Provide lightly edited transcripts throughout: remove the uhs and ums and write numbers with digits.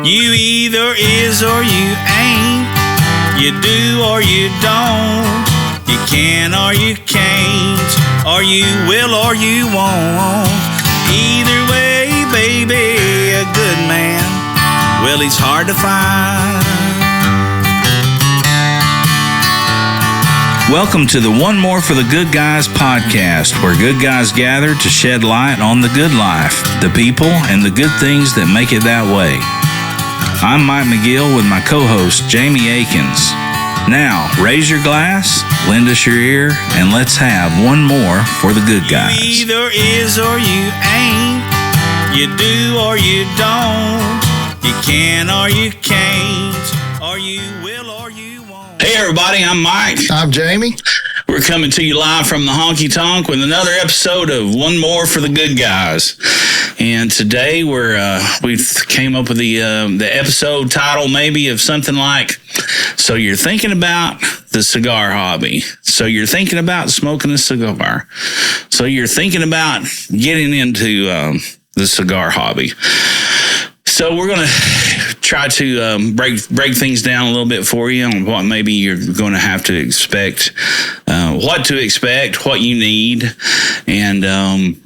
You either is or you ain't. You do or you don't. You can or you can't. Or you will or you won't. Either way, baby, a good man, well, he's hard to find. Welcome to the One More for the Good Guys podcast, where good guys gather to shed light on the good life, the people, and the good things that make it that way. I'm Mike McGill with my co-host, Jamie Akins. Now, raise your glass, lend us your ear, and let's have one more for the good guys. You either is or you ain't. You do or you don't. You can or you can't. Or you will or you won't. Hey, everybody, I'm Mike. I'm Jamie. We're coming to you live from the Honky Tonk with another episode of One More for the Good Guys. And today we came up with the episode title maybe of something like, so you're thinking about the cigar hobby. So you're thinking about smoking a cigar. So you're thinking about getting into the cigar hobby. So we're going to try to break things down a little bit for you on what maybe you're going to have to expect, what to expect, what you need, and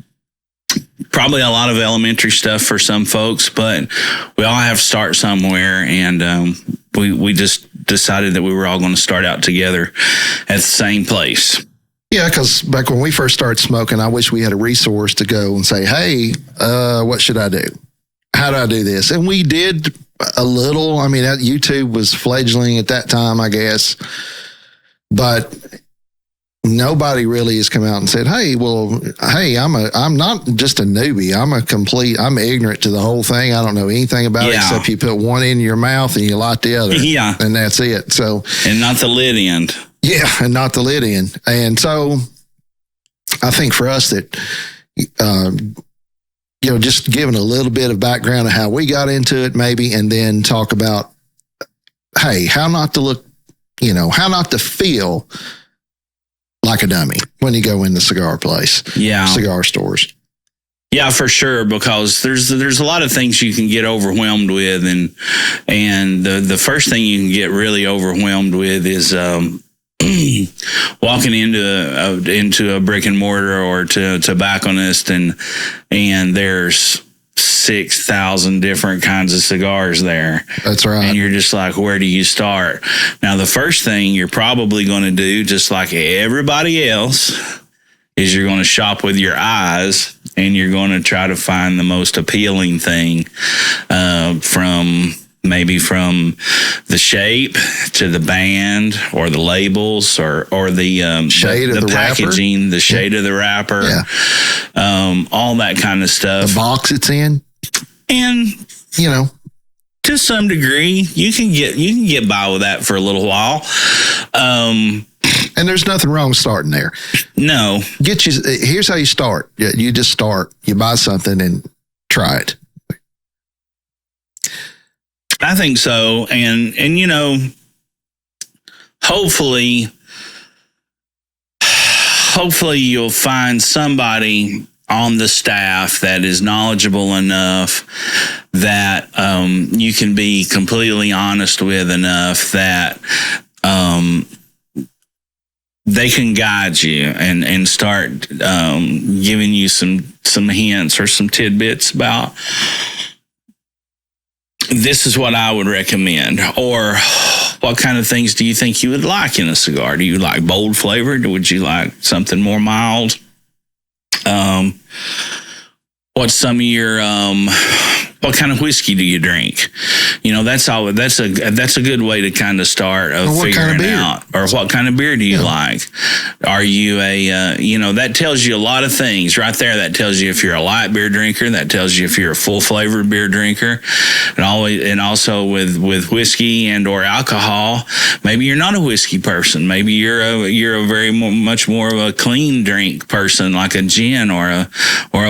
probably a lot of elementary stuff for some folks, but we all have to start somewhere, and we just decided that we were all going to start out together at the same place. Yeah, because back when we first started smoking, I wish we had a resource to go and say, hey, what should I do? How do I do this? And we did a little. I mean, YouTube was fledgling at that time, I guess. But nobody really has come out and said, hey, I'm not just a newbie. I'm ignorant to the whole thing. I don't know anything about it except you put one in your mouth and you light the other. Yeah. And that's it. So, and not the lid end. Yeah, and not the lid end. And so I think for us that, just giving a little bit of background of how we got into it maybe, and then talk about, hey, how not to look, how not to feel like a dummy when you go in the cigar place. Yeah. Cigar stores. Yeah, for sure, because there's a lot of things you can get overwhelmed with, and the first thing you can get really overwhelmed with is walking into a brick and mortar or to a tobacconist, and there's 6,000 different kinds of cigars there. That's right. And you're just like, where do you start? Now, the first thing you're probably going to do, just like everybody else, is you're going to shop with your eyes, and you're going to try to find the most appealing thing from the shape to the band or the labels or the shade of the packaging, wrapper. The shade of the wrapper, all that kind of stuff. The box it's in. And, to some degree, you can get by with that for a little while. And there's nothing wrong with starting there. No. Here's how you start. You just start. You buy something and try it. I think so. And hopefully you'll find somebody on the staff that is knowledgeable enough that you can be completely honest with enough that they can guide you and start giving you some hints or some tidbits about, this is what I would recommend, or what kind of things do you think you would like in a cigar? Do you like bold flavored, or would you like something more mild? What's some of your what kind of whiskey do you drink? That's a good way to kind of start figuring out, or what kind of beer do you like? Are you that tells you a lot of things right there. That tells you if you're a light beer drinker. That tells you if you're a full flavored beer drinker. And also with whiskey and or alcohol, maybe you're not a whiskey person. Maybe you're a very much more of a clean drink person, like a gin or a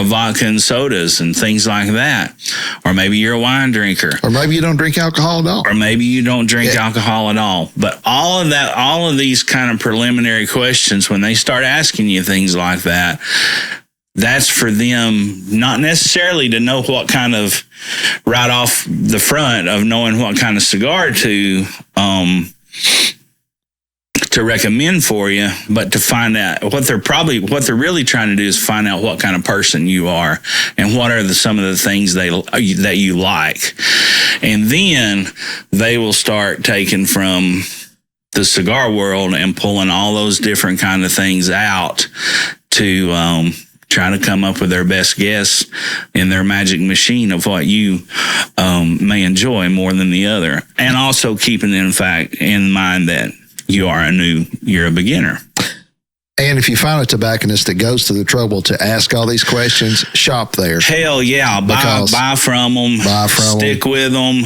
vodka and sodas and things like that. Or maybe you're a wine drinker. Or maybe you don't drink alcohol at all. Or maybe you don't drink alcohol at all. But all of these kind of preliminary questions, when they start asking you things like that, that's for them, not necessarily to know what kind of, right off the front of knowing what kind of cigar to recommend for you, but to find out what they're really trying to do is find out what kind of person you are and what are some of the things that you like. And then they will start taking from the cigar world and pulling all those different kind of things out to try to come up with their best guess in their magic machine of what you may enjoy more than the other. And also keeping in mind that you're a beginner. And if you find a tobacconist that goes to the trouble to ask all these questions, shop there. Hell yeah. Buy from them. Stick with them.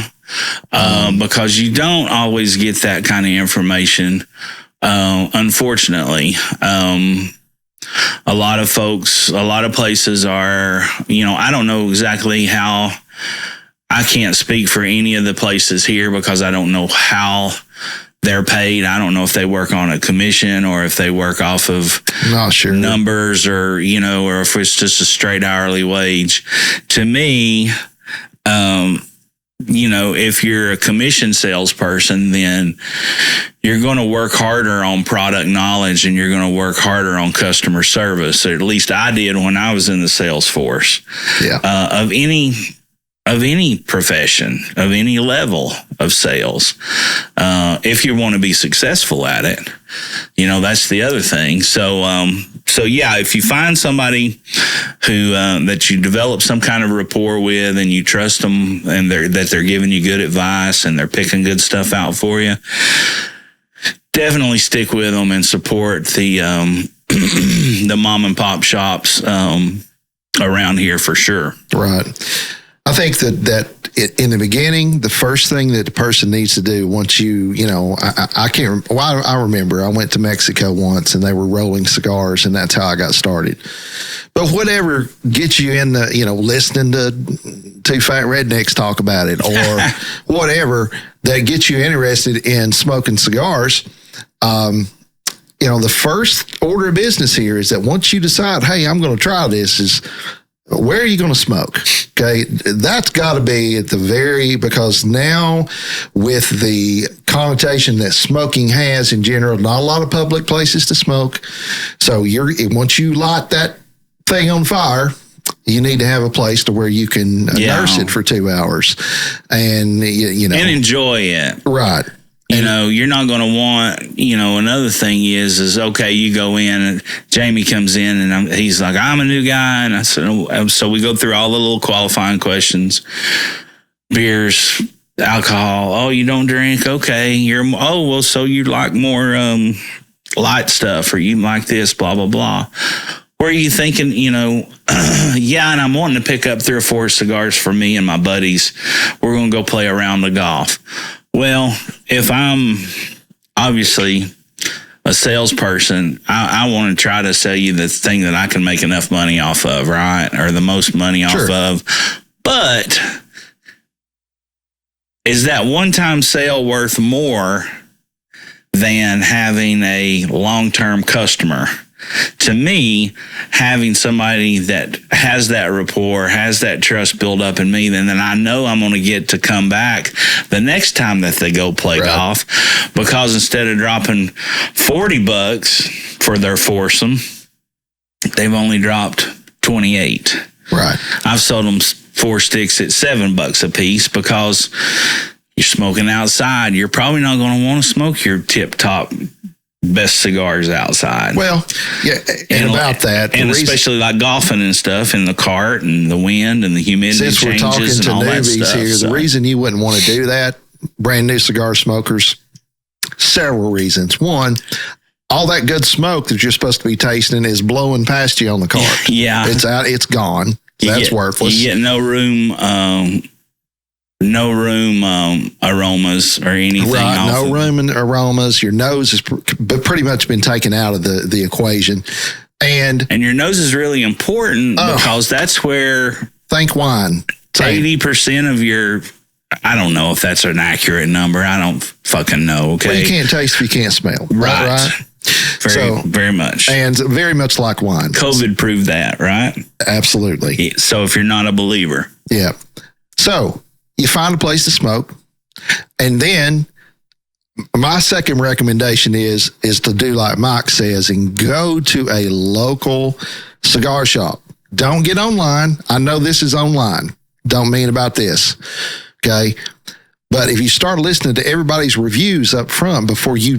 Because you don't always get that kind of information. Unfortunately, a lot of places are, I don't know exactly how. I can't speak for any of the places here because I don't know how they're paid. I don't know if they work on a commission or if they work off of numbers or if it's just a straight hourly wage. To me, if you're a commission salesperson, then you're going to work harder on product knowledge and you're going to work harder on customer service. Or at least I did when I was in the sales force. Yeah. Of any profession, of any level of sales, if you want to be successful at it, that's the other thing. So yeah, if you find somebody who that you develop some kind of rapport with, and you trust them, and they're giving you good advice, and they're picking good stuff out for you, definitely stick with them and support the the mom and pop shops around here for sure. Right. I think that in the beginning, the first thing that the person needs to do once I can't. Well, I remember I went to Mexico once and they were rolling cigars, and that's how I got started. But whatever gets you in the, listening to two fat rednecks talk about it, or whatever that gets you interested in smoking cigars. The first order of business here is that once you decide, hey, I'm going to try this, is where are you going to smoke? Okay, that's got to be at because now with the connotation that smoking has in general, not a lot of public places to smoke. So once you light that thing on fire, you need to have a place to where you can nurse it for 2 hours and and enjoy it. Right. You're not going to want, another thing is okay, you go in and Jamie comes in and he's like, I'm a new guy. And I said, so we go through all the little qualifying questions, beers, alcohol. Oh, you don't drink. Okay. So you like more light stuff, or you like this, blah, blah, blah. Where are you thinking, yeah, and I'm wanting to pick up 3 or 4 cigars for me and my buddies. We're going to go play a round of golf. Well, if I'm obviously a salesperson, I want to try to sell you the thing that I can make enough money off of, right? Or the most money off of. But is that one-time sale worth more than having a long-term customer? To me, having somebody that has that rapport, has that trust built up in me, then I know I'm going to get to come back the next time that they go play golf, because instead of dropping $40 for their foursome, they've only dropped 28. Right. I've sold them 4 sticks at $7 a piece because you're smoking outside. You're probably not going to want to smoke your tip-top best cigars outside. Well, yeah, and about that, and especially like golfing and stuff in the cart and the wind and the humidity since we're talking changes to and all that newbies stuff. here, the reason you wouldn't want to do that, brand new cigar smokers, several reasons. One, all that good smoke that you're supposed to be tasting is blowing past you on the cart. Yeah, it's out. It's gone. That's worthless. You get no room aromas or anything. Right, no room in aromas. Your nose has pretty much been taken out of the equation. And your nose is really important because that's where think wine. 80% of your, I don't know if that's an accurate number. I don't fucking know. Okay. Well, you can't taste if you can't smell. Right. Very much. And very much like wine. COVID proved that, right? Absolutely. So if you're not a believer. Yeah. So you find a place to smoke, and then my second recommendation is to do like Mike says and go to a local cigar shop. Don't get online. I know this is online. Don't mean about this. Okay. But if you start listening to everybody's reviews up front before you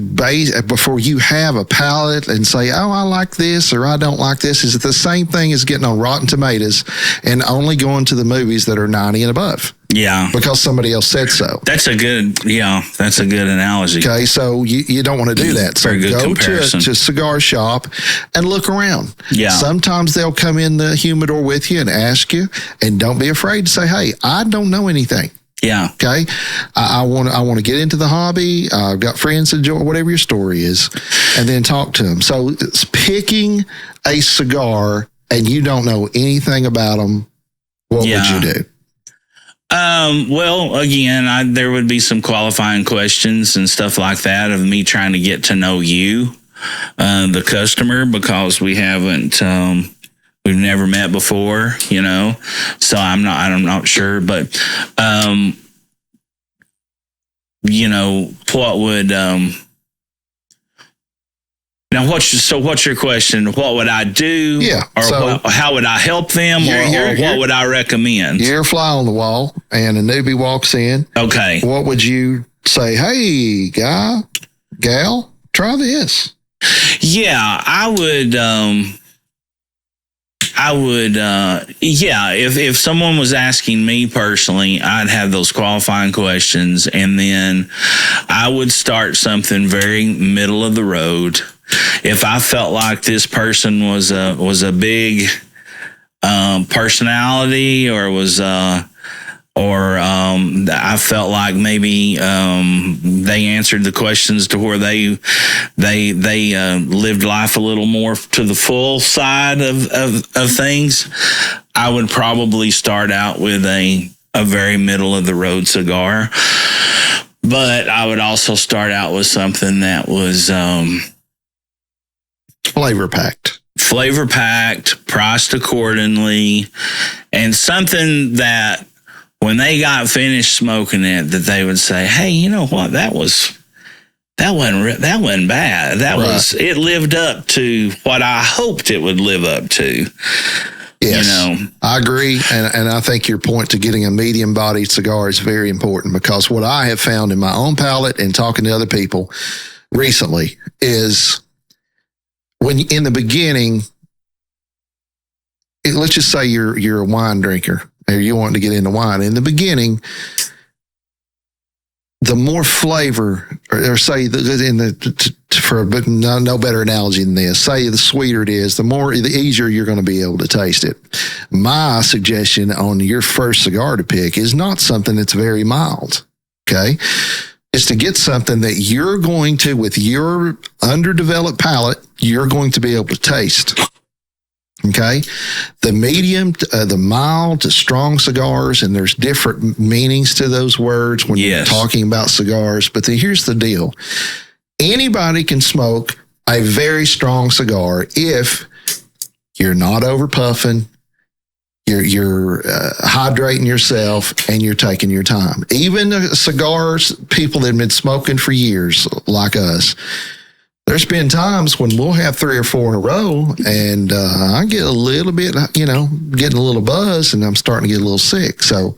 have a palate and say, oh, I like this or I don't like this, is it the same thing as getting on Rotten Tomatoes and only going to the movies that are 90 and above? Yeah. Because somebody else said so. That's a good analogy. Okay, so you don't want to do that. So go to a cigar shop and look around. Yeah. Sometimes they'll come in the humidor with you and ask you, and don't be afraid to say, hey, I don't know anything. Yeah. Okay. I want to get into the hobby. I've got friends that enjoy whatever your story is, and then talk to them. So it's picking a cigar and you don't know anything about them. What would you do? Well, again, there would be some qualifying questions and stuff like that of me trying to get to know you, the customer, because we've never met before, so I'm not sure, but, what would, now what's your question? What would I do? Yeah. Or how would I help them? Or what would I recommend? You're a fly on the wall and a newbie walks in. Okay. What would you say? Hey, guy, gal, try this. Yeah, I would, if someone was asking me personally, I'd have those qualifying questions, and then I would start something very middle of the road. If I felt like this person was a big personality, or I felt like maybe they answered the questions to where they lived life a little more to the full side of things, I would probably start out with a very middle of the road cigar. But I would also start out with something that was flavor packed, priced accordingly, and something that when they got finished smoking it, that they would say, hey, you know what? That wasn't bad. It lived up to what I hoped it would live up to. Yes, I agree. And I think your point to getting a medium bodied cigar is very important, because what I have found in my own palate and talking to other people recently is when in the beginning, let's just say you're a wine drinker, or you want to get into wine. In the beginning, the more flavor, or say no better analogy than this, say the sweeter it is, the easier you're going to be able to taste it. My suggestion on your first cigar to pick is not something that's very mild. Okay. Is to get something that you're going to, with your underdeveloped palate, you're going to be able to taste. Okay. The medium, the mild to strong cigars, and there's different meanings to those words when you're talking about cigars. But here's the deal. Anybody can smoke a very strong cigar if you're not over puffing, you're hydrating yourself, and you're taking your time. Even cigars, people that have been smoking for years, like us, there's been times when we'll have 3 or 4 in a row, and I get a little bit, getting a little buzz, and I'm starting to get a little sick. So,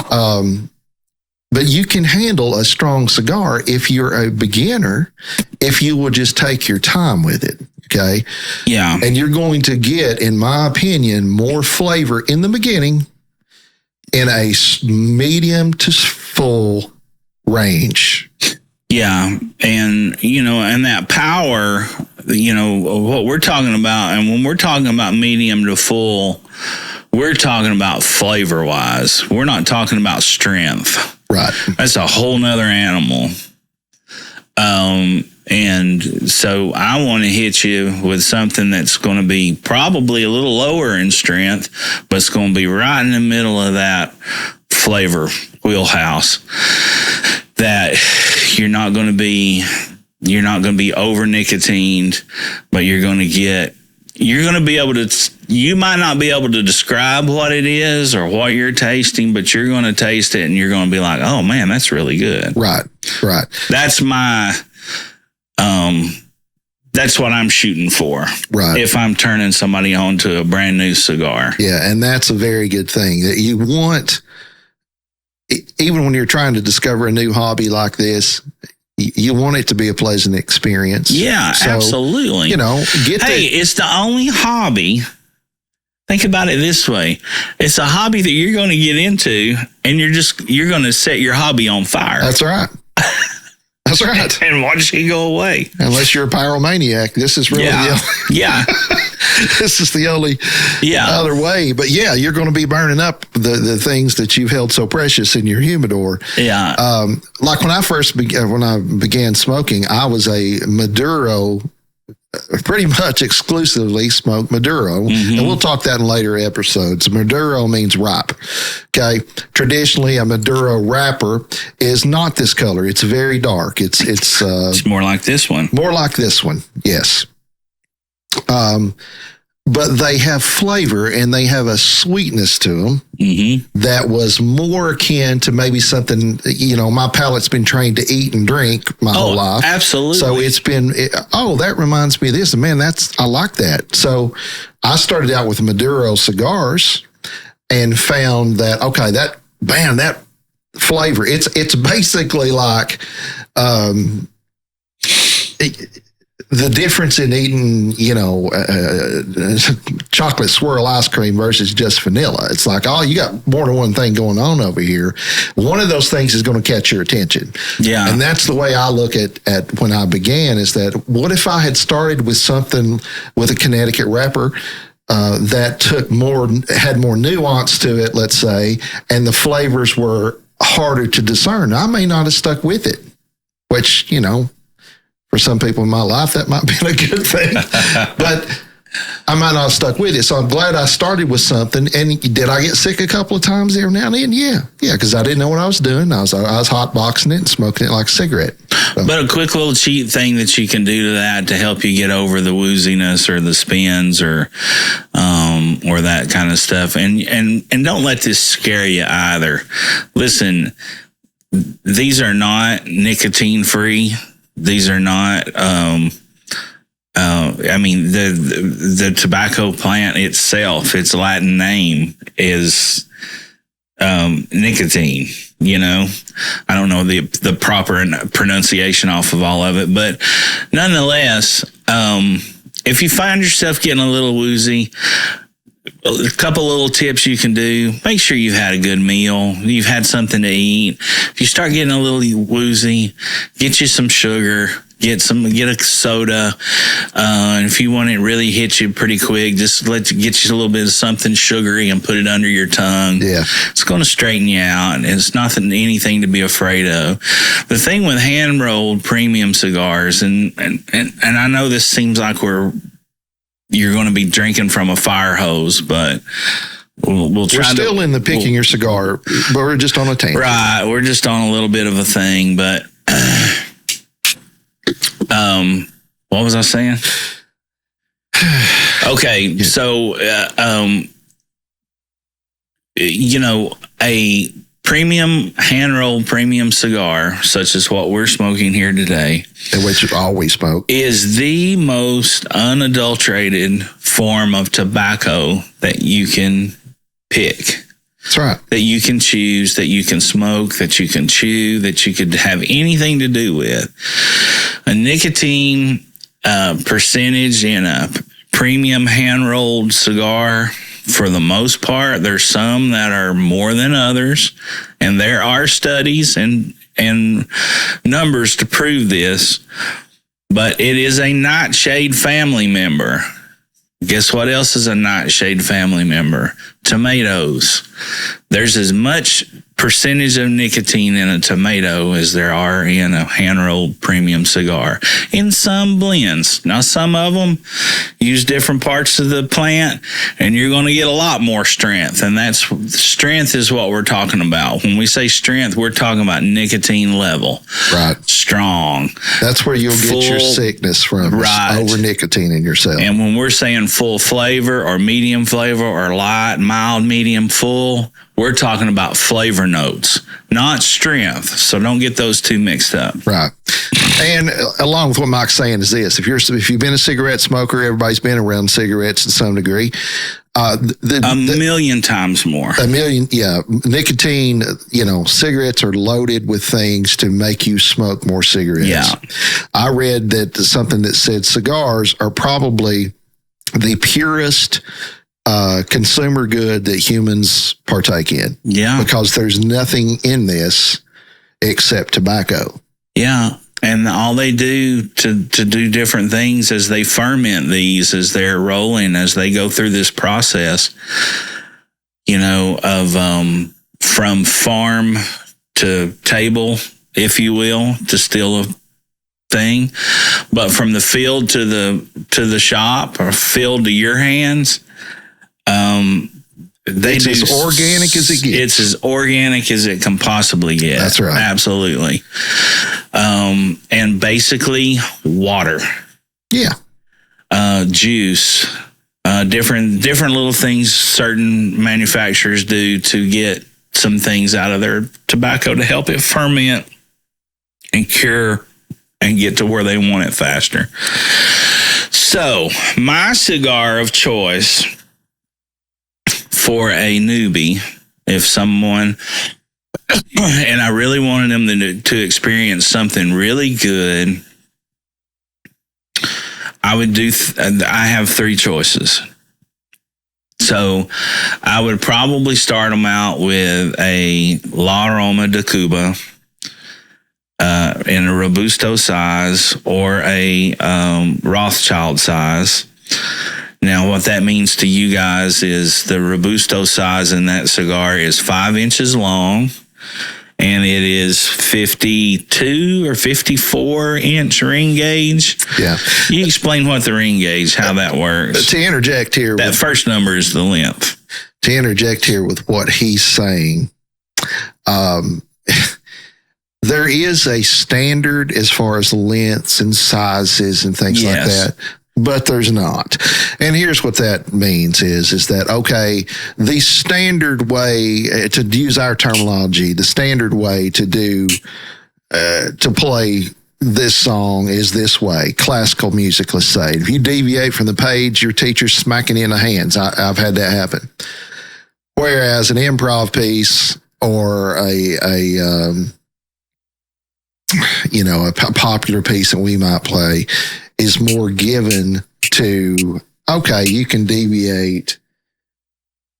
but you can handle a strong cigar if you're a beginner, if you will just take your time with it. Okay. Yeah. And you're going to get, in my opinion, more flavor in the beginning in a medium to full range. Yeah. And, and that power, what we're talking about, and when we're talking about medium to full, we're talking about flavor wise. We're not talking about strength. Right. That's a whole nother animal. And so I want to hit you with something that's going to be probably a little lower in strength, but it's going to be right in the middle of that flavor wheelhouse, that you're not going to be You're not going to be over nicotined, but you're going to be able to, you might not be able to describe what it is or what you're tasting, but you're going to taste it and you're going to be like, oh man, that's really good. Right. That's that's what I'm shooting for. Right. If I'm turning somebody on to a brand new cigar. Yeah. And that's a very good thing that you want, even when you're trying to discover a new hobby like this, you want it to be a pleasant experience. Yeah, so, absolutely. It's the only hobby. Think about it this way. It's a hobby that you're going to get into and you're going to set your hobby on fire. That's right. That's right. And watch it go away. Unless you're a pyromaniac. This is really this is the only other way. But yeah, you're going to be burning up the things that you've held so precious in your humidor. Yeah. Like when I began smoking, I was a Maduro, pretty much exclusively smoked Maduro. Mm-hmm. And we'll talk that in later episodes. Maduro means ripe. Okay. Traditionally, a Maduro wrapper is not this color. It's very dark. It's more like this one. More like this one. Yes. But they have flavor and they have a sweetness to them that was more akin to maybe something, my palate's been trained to eat and drink my whole life. Absolutely. So it's been, that reminds me of this. Man, I like that. So I started out with Maduro cigars and found that, that flavor, it's basically like, the difference in eating, chocolate swirl ice cream versus just vanilla. It's like, you got more than one thing going on over here. One of those things is going to catch your attention. Yeah. And that's the way I look at when I began, is that what if I had started with something with a Connecticut wrapper that had more nuance to it, let's say, and the flavors were harder to discern. I may not have stuck with it, which, for some people in my life, that might be a good thing, but I might not have stuck with it. So I'm glad I started with something. And did I get sick a couple of times every now and then? Yeah, because I didn't know what I was doing. I was hotboxing it and smoking it like a cigarette. So. But a quick little cheat thing that you can do to that to help you get over the wooziness or the spins or that kind of stuff. And don't let this scare you either. Listen, these are not nicotine free. These are not, the tobacco plant itself, its Latin name is nicotine, I don't know the proper pronunciation off of all of it, but nonetheless, if you find yourself getting a little woozy, a couple little tips you can do. Make sure you've had a good meal. You've had something to eat. If you start getting a little woozy, get you some sugar. Get a soda. And if you want it really hit you pretty quick, just get you a little bit of something sugary and put it under your tongue. Yeah. It's going to straighten you out. It's anything to be afraid of. The thing with hand rolled premium cigars, and I know this seems like you're going to be drinking from a fire hose, but we'll try. We're still in the picking your cigar, but we're just on a tangent. Right. We're just on a little bit of a thing, but what was I saying? Okay. So, a premium hand-rolled premium cigar, such as what we're smoking here today, and which you always smoke, is the most unadulterated form of tobacco that you can pick. That's right. That you can choose, that you can smoke, that you can chew, that you could have anything to do with. A nicotine percentage in a premium hand-rolled cigar, for the most part, there's some that are more than others, and there are studies and numbers to prove this, but it is a nightshade family member. Guess what else is a nightshade family member? tomatoes. There's as much percentage of nicotine in a tomato as there are in a hand-rolled premium cigar. In some blends. Now, some of them use different parts of the plant, and you're going to get a lot more strength. And strength is what we're talking about. When we say strength, we're talking about nicotine level. Right. Strong. That's where you'll get your sickness from. Right. Over nicotine in yourself. And when we're saying full flavor or medium flavor or light, mild, medium, full, we're talking about flavor notes, not strength. So don't get those two mixed up. Right. And along with what Mike's saying is this: if you've been a cigarette smoker, everybody's been around cigarettes to some degree. A million times more. Yeah. Nicotine, cigarettes are loaded with things to make you smoke more cigarettes. Yeah. I read that something that said cigars are probably the purest consumer good that humans partake in. Yeah. Because there's nothing in this except tobacco. Yeah. And all they do to do different things as they ferment these, as they're rolling, as they go through this process, of from farm to table, if you will, to still a thing, but from the field to the shop or field to your hands, it's as organic as it gets. It's as organic as it can possibly get. That's right. Absolutely. And basically water. Yeah. Juice. Different little things certain manufacturers do to get some things out of their tobacco to help it ferment and cure and get to where they want it faster. So, my cigar of choice for a newbie, if someone, and I really wanted them to experience something really good, I would I have three choices. So I would probably start them out with a La Aroma de Cuba in a Robusto size or a Rothschild size. Now, what that means to you guys is the Robusto size in that cigar is 5 inches long, and it is 52 or 54 inch ring gauge. Yeah. You explain what the ring gauge, how that works. To interject here. That first number is the length. To interject here with what he's saying, there is a standard as far as lengths and sizes and things like that. But there's not. And here's what that means is that, okay, the standard way, to use our terminology, the standard way to do, to play this song is this way. Classical music, let's say. If you deviate from the page, your teacher's smacking you in the hands. I've had that happen. Whereas an improv piece or a popular piece that we might play is more given to, okay, you can deviate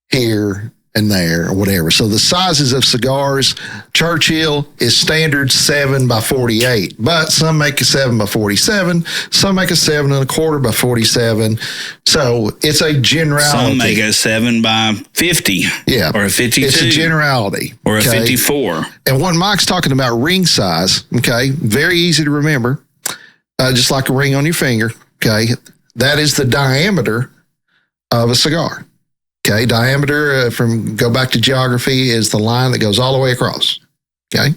here and there or whatever. So the sizes of cigars, Churchill is standard 7 by 48, but some make a 7 by 47, some make a 7 1/4 by 47. So it's a generality. Some make a 7 by 50. Yeah. Or a 52. It's a generality. Or a 54. And when Mike's talking about ring size, okay, very easy to remember. Just like a ring on your finger, okay? That is the diameter of a cigar. Okay, diameter, go back to geography, is the line that goes all the way across. Okay?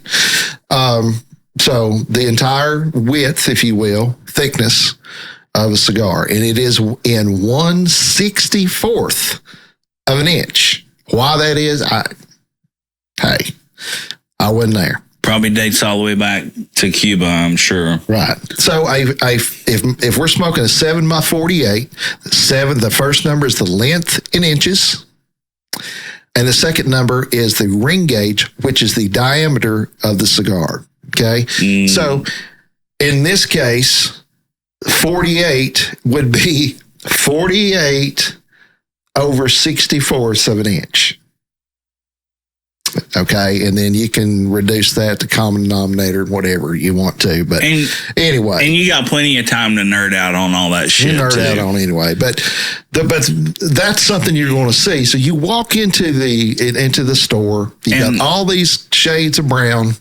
So the entire width, if you will, thickness of a cigar, and it is in 1/64th of an inch. Why that is, I wasn't there. Probably dates all the way back to Cuba, I'm sure. Right. So if we're smoking a 7 by 48, the first number is the length in inches, and the second number is the ring gauge, which is the diameter of the cigar. Okay. So in this case, 48 would be 48 over 64ths of an inch. Okay. And then you can reduce that to common denominator, whatever you want to. But anyway. And you got plenty of time to nerd out on all that shit. You nerd out on anyway. But that's something you're going to see. So you walk into the store, you got all these shades of brown.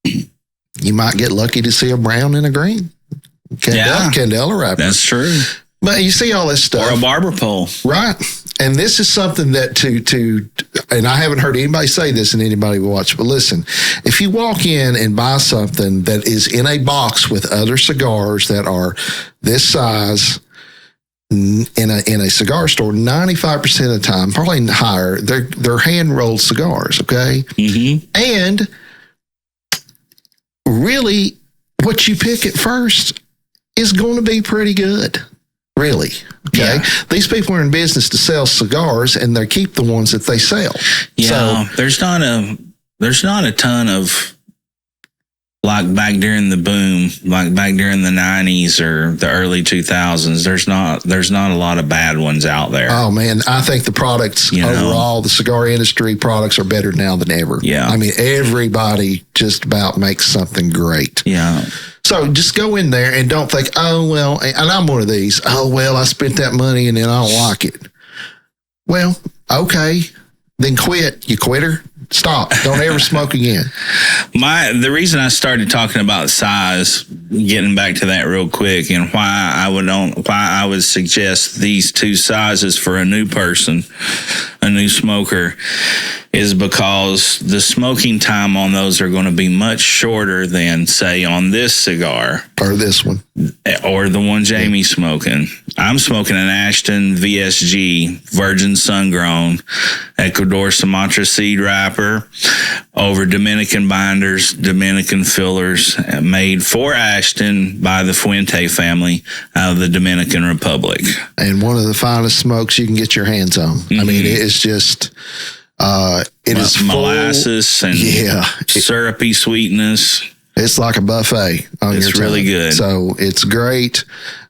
You might get lucky to see a brown and a green. Candela wrapper. That's true. But you see all this stuff. Or a barber pole. Right. And this is something that and I haven't heard anybody say this and anybody will watch, but listen, if you walk in and buy something that is in a box with other cigars that are this size in a cigar store, 95% of the time, probably higher, they're hand-rolled cigars, okay? Mm-hmm. And really, what you pick at first is going to be pretty good. Really. Okay. Yeah. These people are in business to sell cigars and they keep the ones that they sell. Yeah. So, there's not a ton of, like back during the boom, like back during the 90s or the early 2000s, there's not a lot of bad ones out there. Oh man, I think the products overall, the cigar industry products are better now than ever. Yeah. I mean, everybody just about makes something great. Yeah. So just go in there and don't think, oh, well, and I'm one of these, oh, well, I spent that money and then I don't like it. Well, okay, then quit. You quitter. Stop. Don't ever smoke again. The reason I started talking about size, getting back to that real quick, and why I would suggest these two sizes for a new person, a new smoker, is because the smoking time on those are going to be much shorter than, say, on this cigar. Or this one. Or the one Jamie's smoking. I'm smoking an Ashton VSG, Virgin Sun-Grown, Ecuador Sumatra seed wrapper, over Dominican binders, Dominican fillers, made for Ashton by the Fuente family out of the Dominican Republic. And one of the finest smokes you can get your hands on. Mm-hmm. I mean, it is just... it is molasses and syrupy sweetness. It's like a buffet on it's your tongue. Really good. So it's great.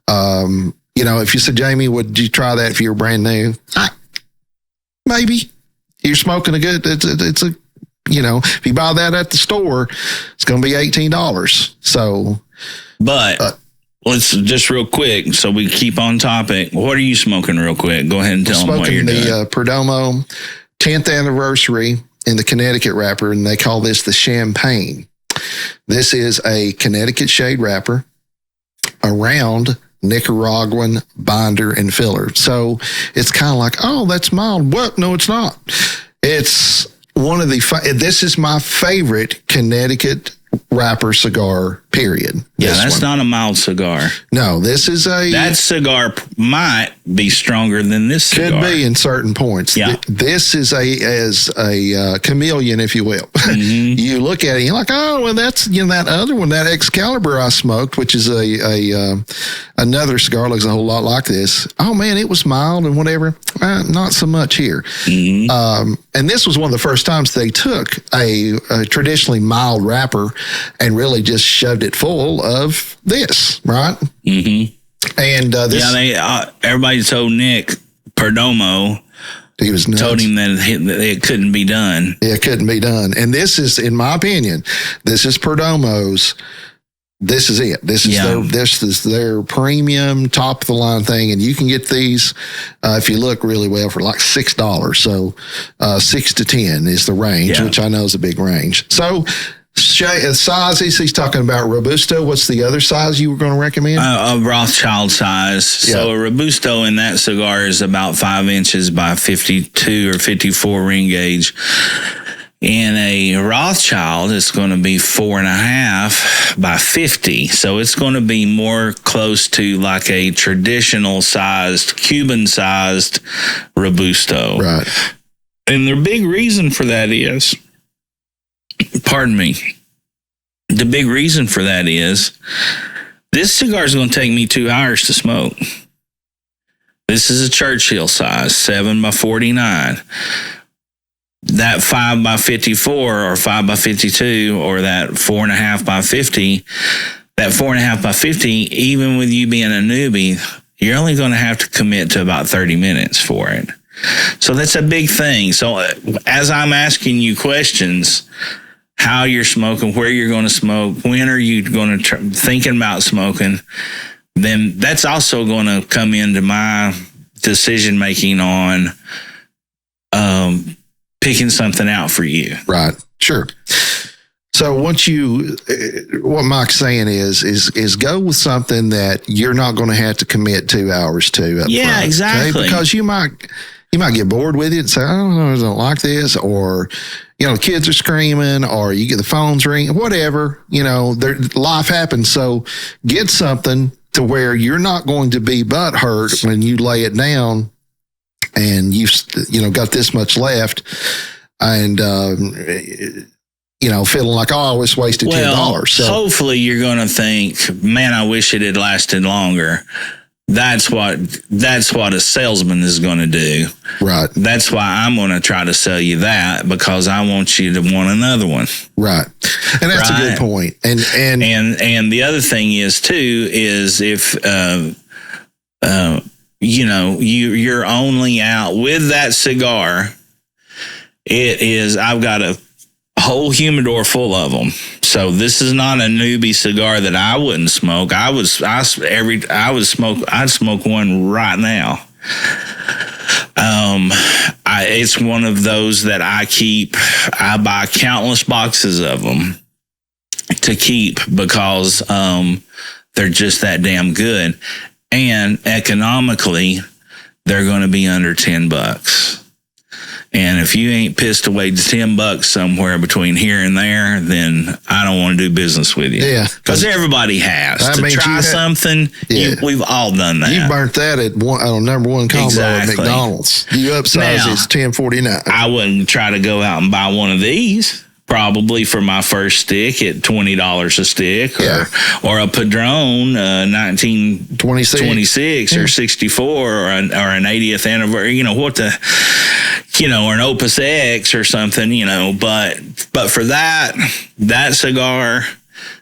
If you said, Jamie, would you try that if you were brand new? Maybe. You're smoking a good, it's a, if you buy that at the store, it's going to be $18. So, but let's just real quick, so we keep on topic. What are you smoking real quick? Go ahead and tell them what you're doing. The Perdomo 10th anniversary in the Connecticut wrapper, and they call this the Champagne. This is a Connecticut shade wrapper around Nicaraguan binder and filler. So it's kind of like, oh, that's mild. What? No, it's not. It's one of this is my favorite Connecticut wrapper cigar, period. Yeah, that's not a mild cigar. No, this is that cigar might be stronger than this cigar. Could be in certain points. Yeah. This is a chameleon, if you will. Mm-hmm. You look at it, you're like, oh, well, that's that other one, that Excalibur I smoked, which is another cigar, looks a whole lot like this. Oh man, it was mild and whatever. Not so much here. Mm-hmm. And this was one of the first times they took a traditionally mild wrapper and really just shoved it full of this, right? Mm-hmm. And everybody told Nick Perdomo, he was nuts. Told him that it couldn't be done. It couldn't be done. And this is, in my opinion, this is Perdomo's. This is it. This is their premium top of the line thing, and you can get these if you look really well for like $6. So 6 to 10 is the range, which I know is a big range. So sizes, he's talking about Robusto. What's the other size you were going to recommend? A Rothschild size. Yeah. So a Robusto in that cigar is about 5 inches by 52 or 54 ring gauge. And a Rothschild is going to be 4.5 by 50. So it's going to be more close to like a traditional sized, Cuban sized Robusto. Right. And the big reason for that is, the big reason for that is this cigar is going to take me 2 hours to smoke. This is a Churchill size, 7 by 49. That 5 by 54 or 5 by 52 or that 4.5 by 50, that 4.5 by 50, even with you being a newbie, you're only going to have to commit to about 30 minutes for it. So that's a big thing. So as I'm asking you questions, how you're smoking, where you're going to smoke, when are you going to thinking about smoking, then that's also going to come into my decision making on picking something out for you. Right. Sure. So once what Mike's saying is go with something that you're not going to have to commit 2 hours to. Up front, exactly. Okay? Because you might get bored with it and say, I don't like this, or the kids are screaming, or you get the phones ringing, whatever. Life happens. So get something to where you're not going to be butthurt when you lay it down, and you've got this much left, and feeling like, I always wasted $10. So hopefully you're going to think, man, I wish it had lasted longer. That's what a salesman is going to do. Right. That's why I'm going to try to sell you that, because I want you to want another one. Right. And that's a good point. And the other thing is too, is if, you're only out with that cigar, I've got a whole humidor full of them. So this is not a newbie cigar that I wouldn't smoke. I'd smoke one right now. It's one of those that I buy countless boxes of them to keep, because they're just that damn good. And economically, they're going to be under $10. And if you ain't pissed away to $10 somewhere between here and there, then I don't want to do business with you. Yeah. Because everybody has. That to means try something, we've all done that. You burnt that at number one combo at McDonald's. You upsize it's $10.49. I wouldn't try to go out and buy one of these. Probably for my first stick at $20 a stick, or a Padron 1926 or 64 or an 80th anniversary, or an Opus X or something, but for that cigar,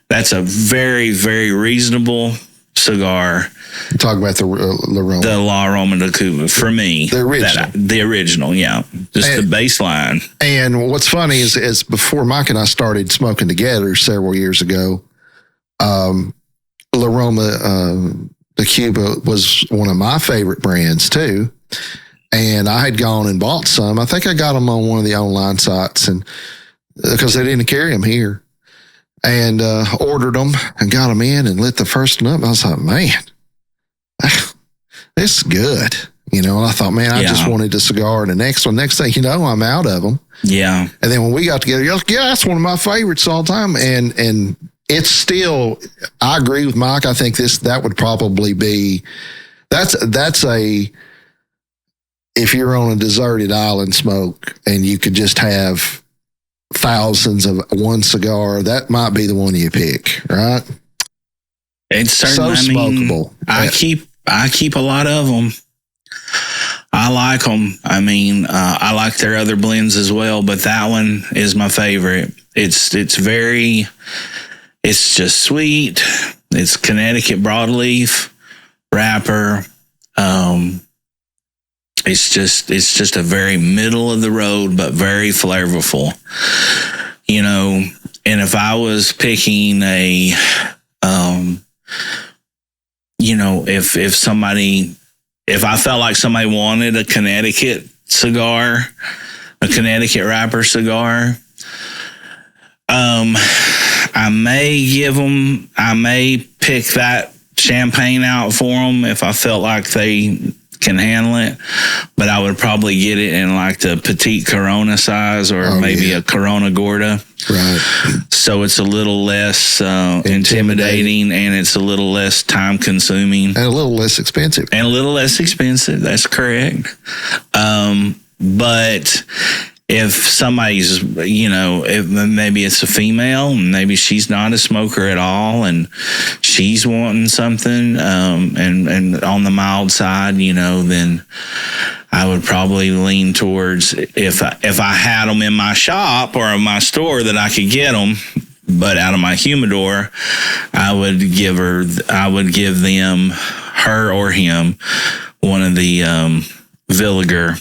that's a very, very reasonable cigar. Talk about the La Roma. The La Roma de Cuba, for me. The original. The original, yeah. Just the baseline. And what's funny is before Mike and I started smoking together several years ago, La Roma de Cuba was one of my favorite brands too. And I had gone and bought some. I think I got them on one of the online sites, and because they didn't carry them here. And ordered them and got them in and lit the first one up. I was like, man, this is good. And I thought, man, I just wanted a cigar. And the next thing you know, I'm out of them. Yeah. And then when we got together, you're like, yeah, that's one of my favorites all the time. And it's still, I agree with Mike. I think that would probably be, that's if you're on a deserted island smoke and you could just have thousands of one cigar, that might be the one you pick, right? It's certainly so smokable. I keep a lot of them. I like them. I like their other blends as well, but that one is my favorite. It's just sweet. It's Connecticut broadleaf wrapper. It's just a very middle of the road, but very flavorful. And if I was picking if I felt like somebody wanted a Connecticut cigar, a Connecticut wrapper cigar, I may pick that champagne out for them if I felt like they can handle it, but I would probably get it in like the petite Corona size, or maybe a Corona Gorda. Right. So it's a little less intimidating, and it's a little less time consuming. And a little less expensive. That's correct. But if somebody's, if maybe it's a female and maybe she's not a smoker at all and she's wanting something and on the mild side, then I would probably lean towards, if I had them in my shop or in my store that I could get them, but out of my humidor, I would give them, her or him, one of the Villiger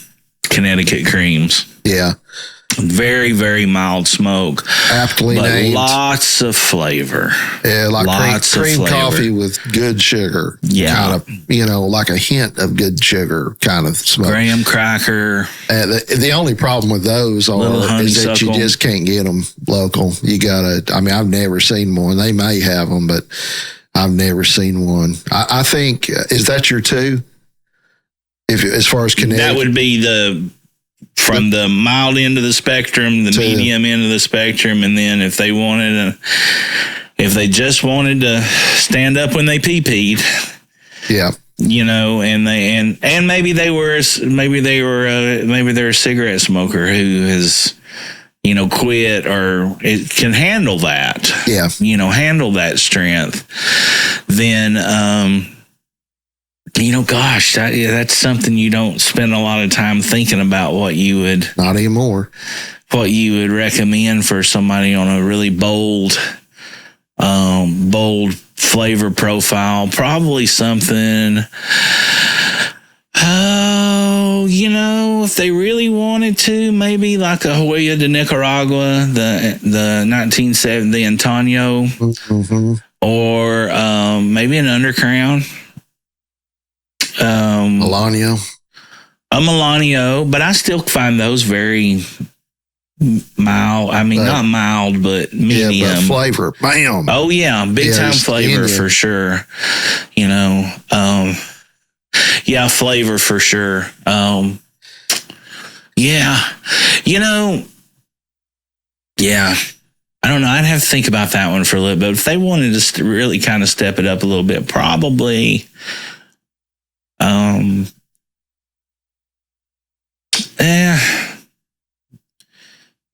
Connecticut creams. Yeah. Very, very mild smoke. Aptly but named. Lots of flavor. Yeah, like lots cream of flavor. coffee with good sugar. Yeah. Kind of, like a hint of good sugar kind of smoke. Graham cracker. The only problem with those is that you just can't get them local. You got to, I've never seen one. They may have them, but I've never seen one. I think, is that your two? As far as Connecticut? That would be from the mild end of the spectrum, the medium end of the spectrum, and then if they just wanted to stand up when they pee-peed, yeah, and maybe they're a cigarette smoker who has quit or it can handle that, handle that strength, then that's something you don't spend a lot of time thinking about what you would recommend for somebody on a really bold flavor profile. Probably something, if they really wanted to, maybe like a Huella de Nicaragua, the 1970 Antonio, or maybe an Undercrown. Melanio. A Melanio, but I still find those very mild. Not mild, but medium. Yeah, but flavor. Bam. Oh, yeah. Big time flavor for sure. Flavor for sure. I don't know. I'd have to think about that one for a little bit. If they wanted to really kind of step it up a little bit, probably...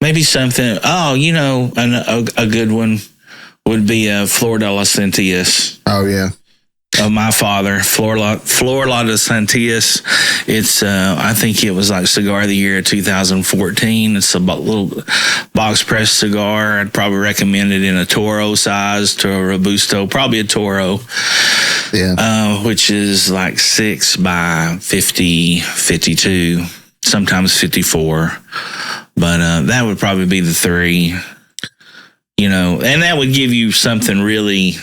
maybe something. A good one would be a Flor de las Centillas. Oh yeah, of my father, Flor de Centillas. It's I think it was like Cigar of the Year 2014. It's a little box press cigar. I'd probably recommend it in a Toro size to a Robusto, probably a Toro. Yeah. Which is like 6 by 50, 52, sometimes 54. But that would probably be the three, and that would give you something really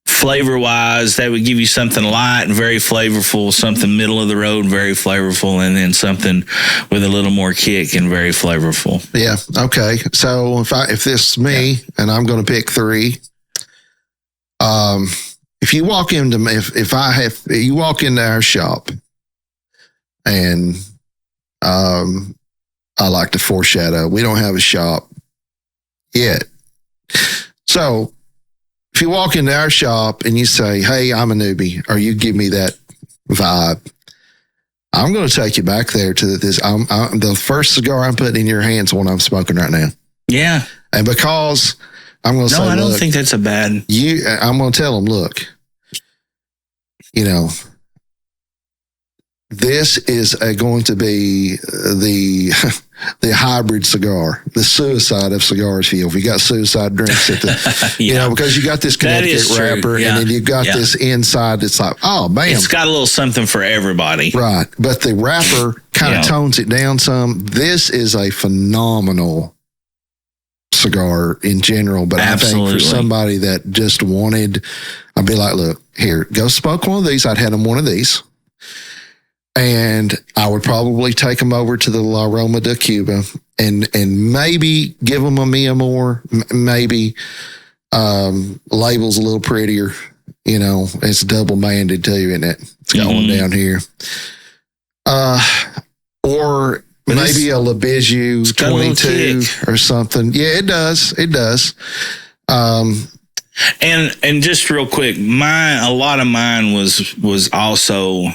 flavor-wise. That would give you something light and very flavorful, something middle of the road, very flavorful, and then something with a little more kick and very flavorful. Yeah. Okay. So if this is me and I'm going to pick three, if you walk into you walk into our shop, and I like to foreshadow, we don't have a shop yet. So if you walk into our shop and you say, "Hey, I'm a newbie," or you give me that vibe, I'm going to take you back there to this. The first cigar I'm putting in your hands, the one I'm smoking right now. Yeah. And because I'm going to say, I don't think that's a bad. I'm going to tell them, look, this is going to be the hybrid cigar, the suicide of cigars. If you got suicide drinks at the, because you got this Connecticut wrapper, and then you got this inside. It's like, oh man, it's got a little something for everybody, right? But the wrapper kind of tones it down some. This is a phenomenal cigar in general, but Absolutely. I think for somebody that just wanted, I'd be like, look, here, go smoke one of these. I'd had them one of these. And I would probably take them over to the La Roma de Cuba and maybe give them a Mia more, maybe labels a little prettier. It's double banded too, isn't it? It's going down here. Or maybe a LeBizu 22 or something. Yeah, it does. It does. And just real quick, a lot of mine was also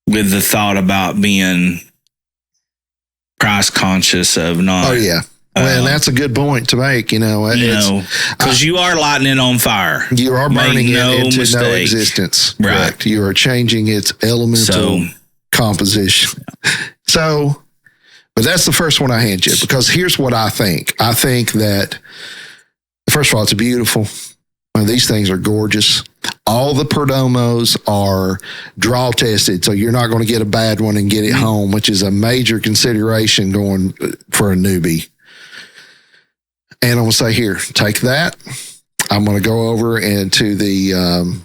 with the thought about being price conscious of not. Oh yeah. Well, that's a good point to make, because you are lighting it on fire. You are burning it into mistake. no existence. Right. Correct. You are changing its elemental composition. So, but that's the first one I hand you, because here's what I think. I think that, first of all, it's beautiful. These things are gorgeous. All the Perdomos are draw tested, so you're not going to get a bad one and get it home, which is a major consideration going for a newbie. And I'm going to say, here, take that. I'm going to go over into the,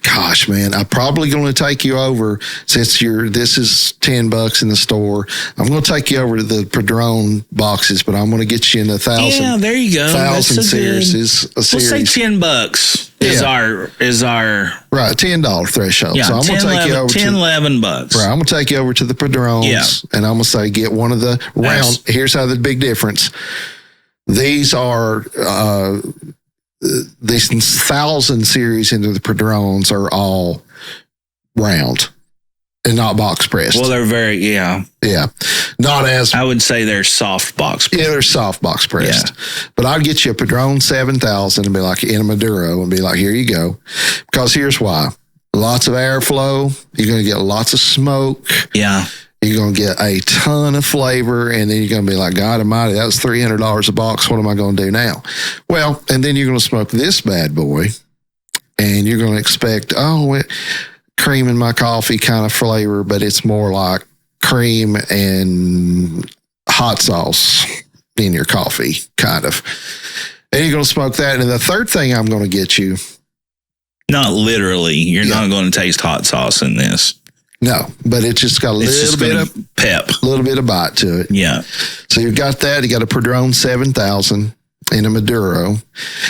gosh, man, I'm probably going to take you over since this is $10 in the store. I'm going to take you over to the Padron boxes, but I'm going to get you in 1,000. Yeah, there you go. 1,000 series is a series. We'll say $10 is our right $10 threshold. Yeah, so I'm going to take you over $11. Right, I'm going to take you over to the Padrones, and I'm going to say get one of the round. Here's how the big difference. These are these 1,000 series into the Padrones are all round and not box pressed. Well, they're not as I would say they're soft box pressed. Yeah, they're soft box pressed. Yeah. But I'd get you a Padron 7000 and be like in a Maduro and be like, here you go. Because here's why. Lots of airflow. You're going to get lots of smoke. Yeah. You're going to get a ton of flavor, and then you're going to be like, God almighty, that was $300 a box. What am I going to do now? Well, and then you're going to smoke this bad boy, and you're going to expect, cream in my coffee kind of flavor, but it's more like cream and hot sauce in your coffee, kind of. And you're going to smoke that. And the third thing I'm going to get you. Not literally. You're not going to taste hot sauce in this. No, but it's just got a little bit of pep, a little bit of bite to it. Yeah. So you've got that. You got a Padron 7000 in a Maduro,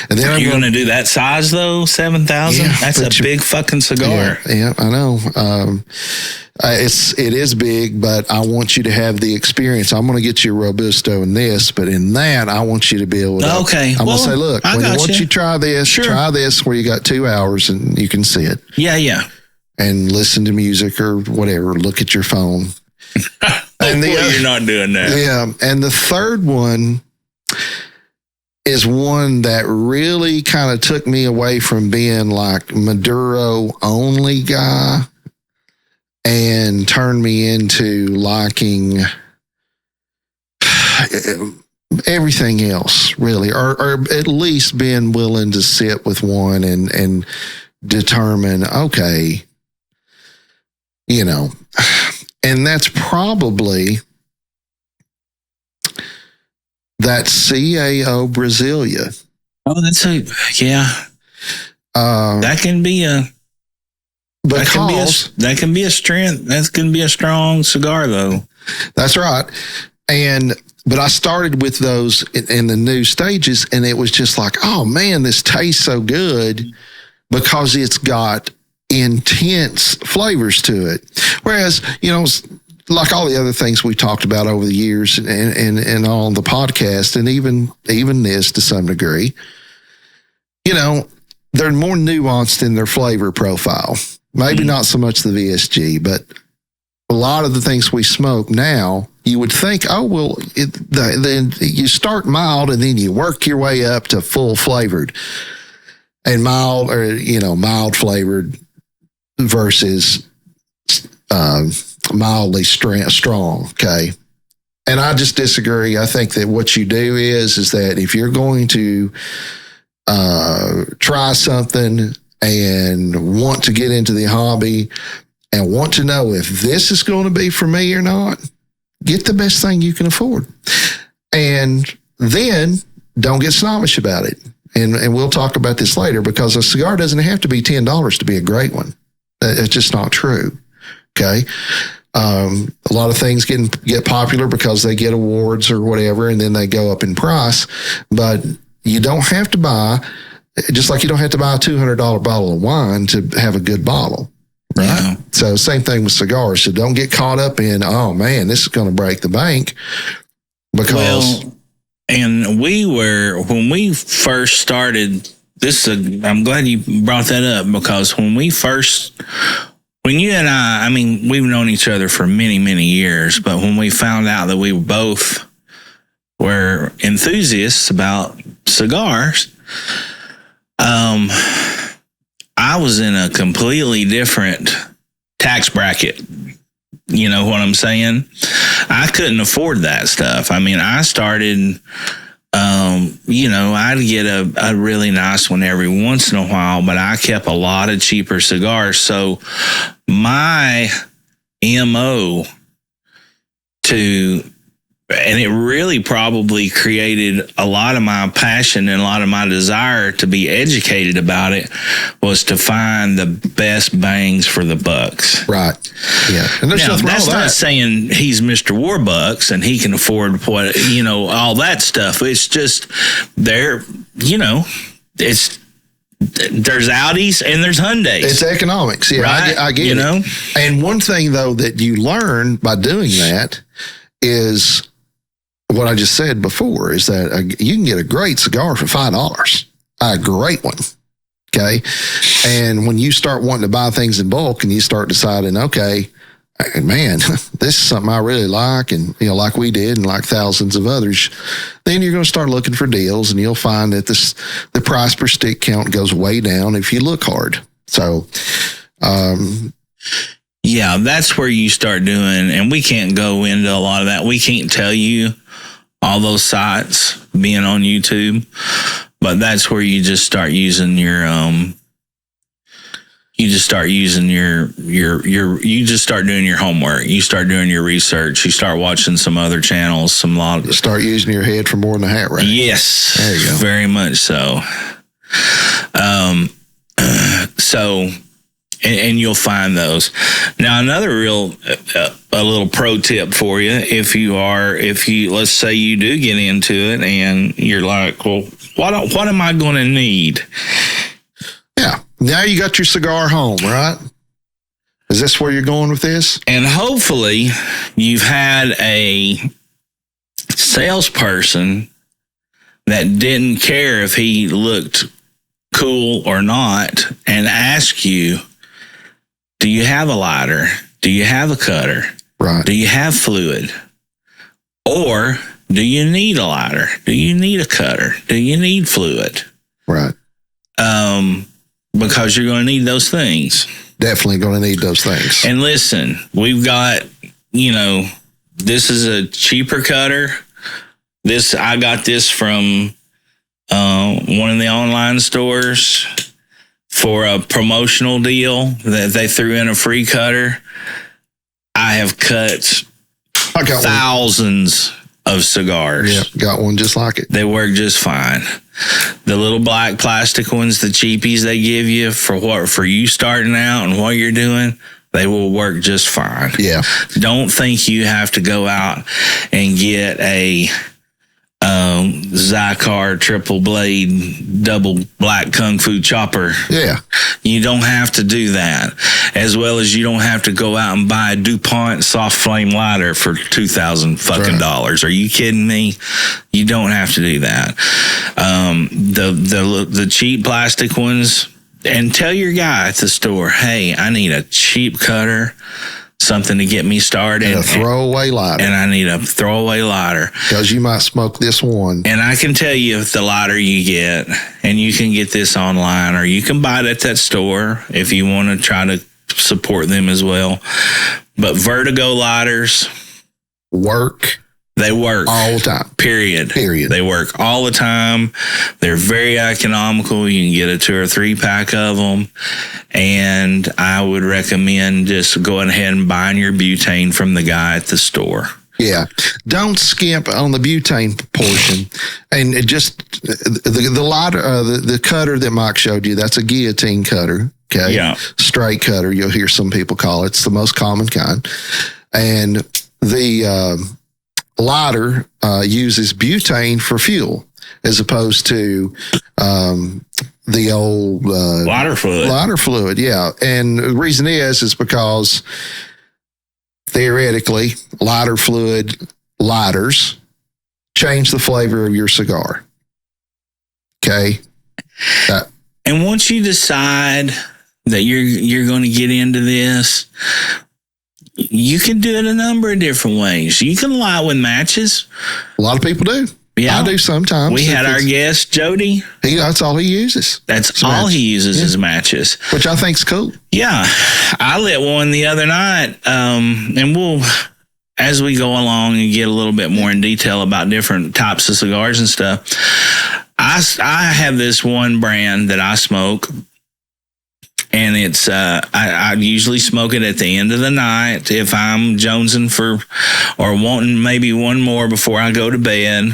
and then you're going to do that size though. 7,000. Yeah, that's a big fucking cigar. Yeah, I know. It is big, but I want you to have the experience. I'm going to get you a Robusto in this, but in that, I want you to be able to. Okay. I'm going to say, look, once you try this, try this where you got 2 hours and you can see it. Yeah. And listen to music or whatever. Look at your phone. And you're not doing that. Yeah. And the third one is one that really kind of took me away from being like Maduro only guy and turned me into liking everything else, really, or at least being willing to sit with one and determine, okay, and that's probably that CAO Brasilia. Oh, that can be that can be a strength. That can be a strong cigar, though. That's right. But I started with those in the new stages, and it was just like, oh man, this tastes so good because it's got intense flavors to it. Whereas, like all the other things we talked about over the years and on the podcast, and even this to some degree, they're more nuanced in their flavor profile. Maybe not so much the VSG, but a lot of the things we smoke now, you would think, then you start mild and then you work your way up to full flavored. And mild, or mild flavored versus mildly strong. Okay, and I just disagree. I think that what you do is that if you're going to try something and want to get into the hobby and want to know if this is going to be for me or not, get the best thing you can afford, and then don't get snobbish about it. And we'll talk about this later, because a cigar doesn't have to be $10 to be a great one. It's just not true. Okay. A lot of things get popular because they get awards or whatever, and then they go up in price. But you don't have to buy, just like you don't have to buy a $200 bottle of wine to have a good bottle. Right. Yeah. So same thing with cigars. So don't get caught up in, oh man, this is going to break the bank, because. And when we first started I'm glad you brought that up, because when you and I mean, we've known each other for many, many years, but when we found out that we both were enthusiasts about cigars, I was in a completely different tax bracket. You know what I'm saying? I couldn't afford that stuff. I mean, I started I'd get a really nice one every once in a while, but I kept a lot of cheaper cigars. So my MO and it really probably created a lot of my passion and a lot of my desire to be educated about it, was to find the best bangs for the bucks. Right. Yeah. And there's nothing wrong that's with not that. saying he's Mr. Warbucks and he can afford all that stuff. It's just there's Audis and there's Hyundais. It's economics. Yeah, right? I get it. And one thing, though, that you learn by doing that is what I just said before, is that you can get a great cigar for $5, a great one. Okay. And when you start wanting to buy things in bulk and you start deciding, okay, man, this is something I really like, and like we did, and like thousands of others, then you're going to start looking for deals, and you'll find that the price per stick count goes way down if you look hard. So, yeah, that's where you start doing, and we can't go into a lot of that. We can't tell you all those sites being on YouTube, but that's where you just start using your you just start doing your homework. You start doing your research. You start watching some other channels, start using your head for more than a hat rack. Yes. There you go. Very much so. And you'll find those. Now, another a little pro tip for you, if you let's say you do get into it and you're like, well, what am I going to need? Yeah. Now you got your cigar home, right? Is this where you're going with this? And hopefully you've had a salesperson that didn't care if he looked cool or not and ask you, do you have a lighter? Do you have a cutter? Right. Do you have fluid? Or do you need a lighter? Do you need a cutter? Do you need fluid? Right. Because you're going to need those things. Definitely going to need those things. And listen, we've got, this is a cheaper cutter. I got this from one of the online stores for a promotional deal that they threw in a free cutter. I have cut thousands of cigars. Yeah, got one just like it. They work just fine. The little black plastic ones, the cheapies they give you for you starting out and what you're doing, they will work just fine. Yeah. Don't think you have to go out and get a Cigar triple blade double black kung fu chopper. Yeah. You don't have to do that. As well as you don't have to go out and buy a DuPont soft flame lighter for $2,000 fucking dollars. Are you kidding me? You don't have to do that. The cheap plastic ones, and tell your guy at the store, hey, I need a cheap cutter, something to get me started. And a throwaway lighter. And I need a throwaway lighter. Because you might smoke this one. And I can tell you if the lighter you get, and you can get this online, or you can buy it at that store if you want to try to support them as well. But Vertigo lighters work. They work all the time. Period. They work all the time. They're very economical. You can get a 2 or 3 pack of them. And I would recommend just going ahead and buying your butane from the guy at the store. Yeah. Don't skimp on the butane portion. And it just the lighter, the cutter that Mike showed you, that's a guillotine cutter. Okay. Yeah. Straight cutter, you'll hear some people call it. It's the most common kind. And the lighter uses butane for fuel as opposed to the old lighter fluid. Lighter fluid, yeah. And the reason is because theoretically, lighter fluid lighters change the flavor of your cigar. Okay. And once you decide that you're going to get into this, you can do it a number of different ways. You can light with matches. A lot of people do. Yeah, I do sometimes. We had our guest, Jody. That's all he uses. That's all he uses is matches. Which I think's cool. Yeah. I lit one the other night, and as we go along and get a little bit more in detail about different types of cigars and stuff, I have this one brand that I smoke, and it's I usually smoke it at the end of the night if I'm jonesing for or wanting maybe one more before I go to bed.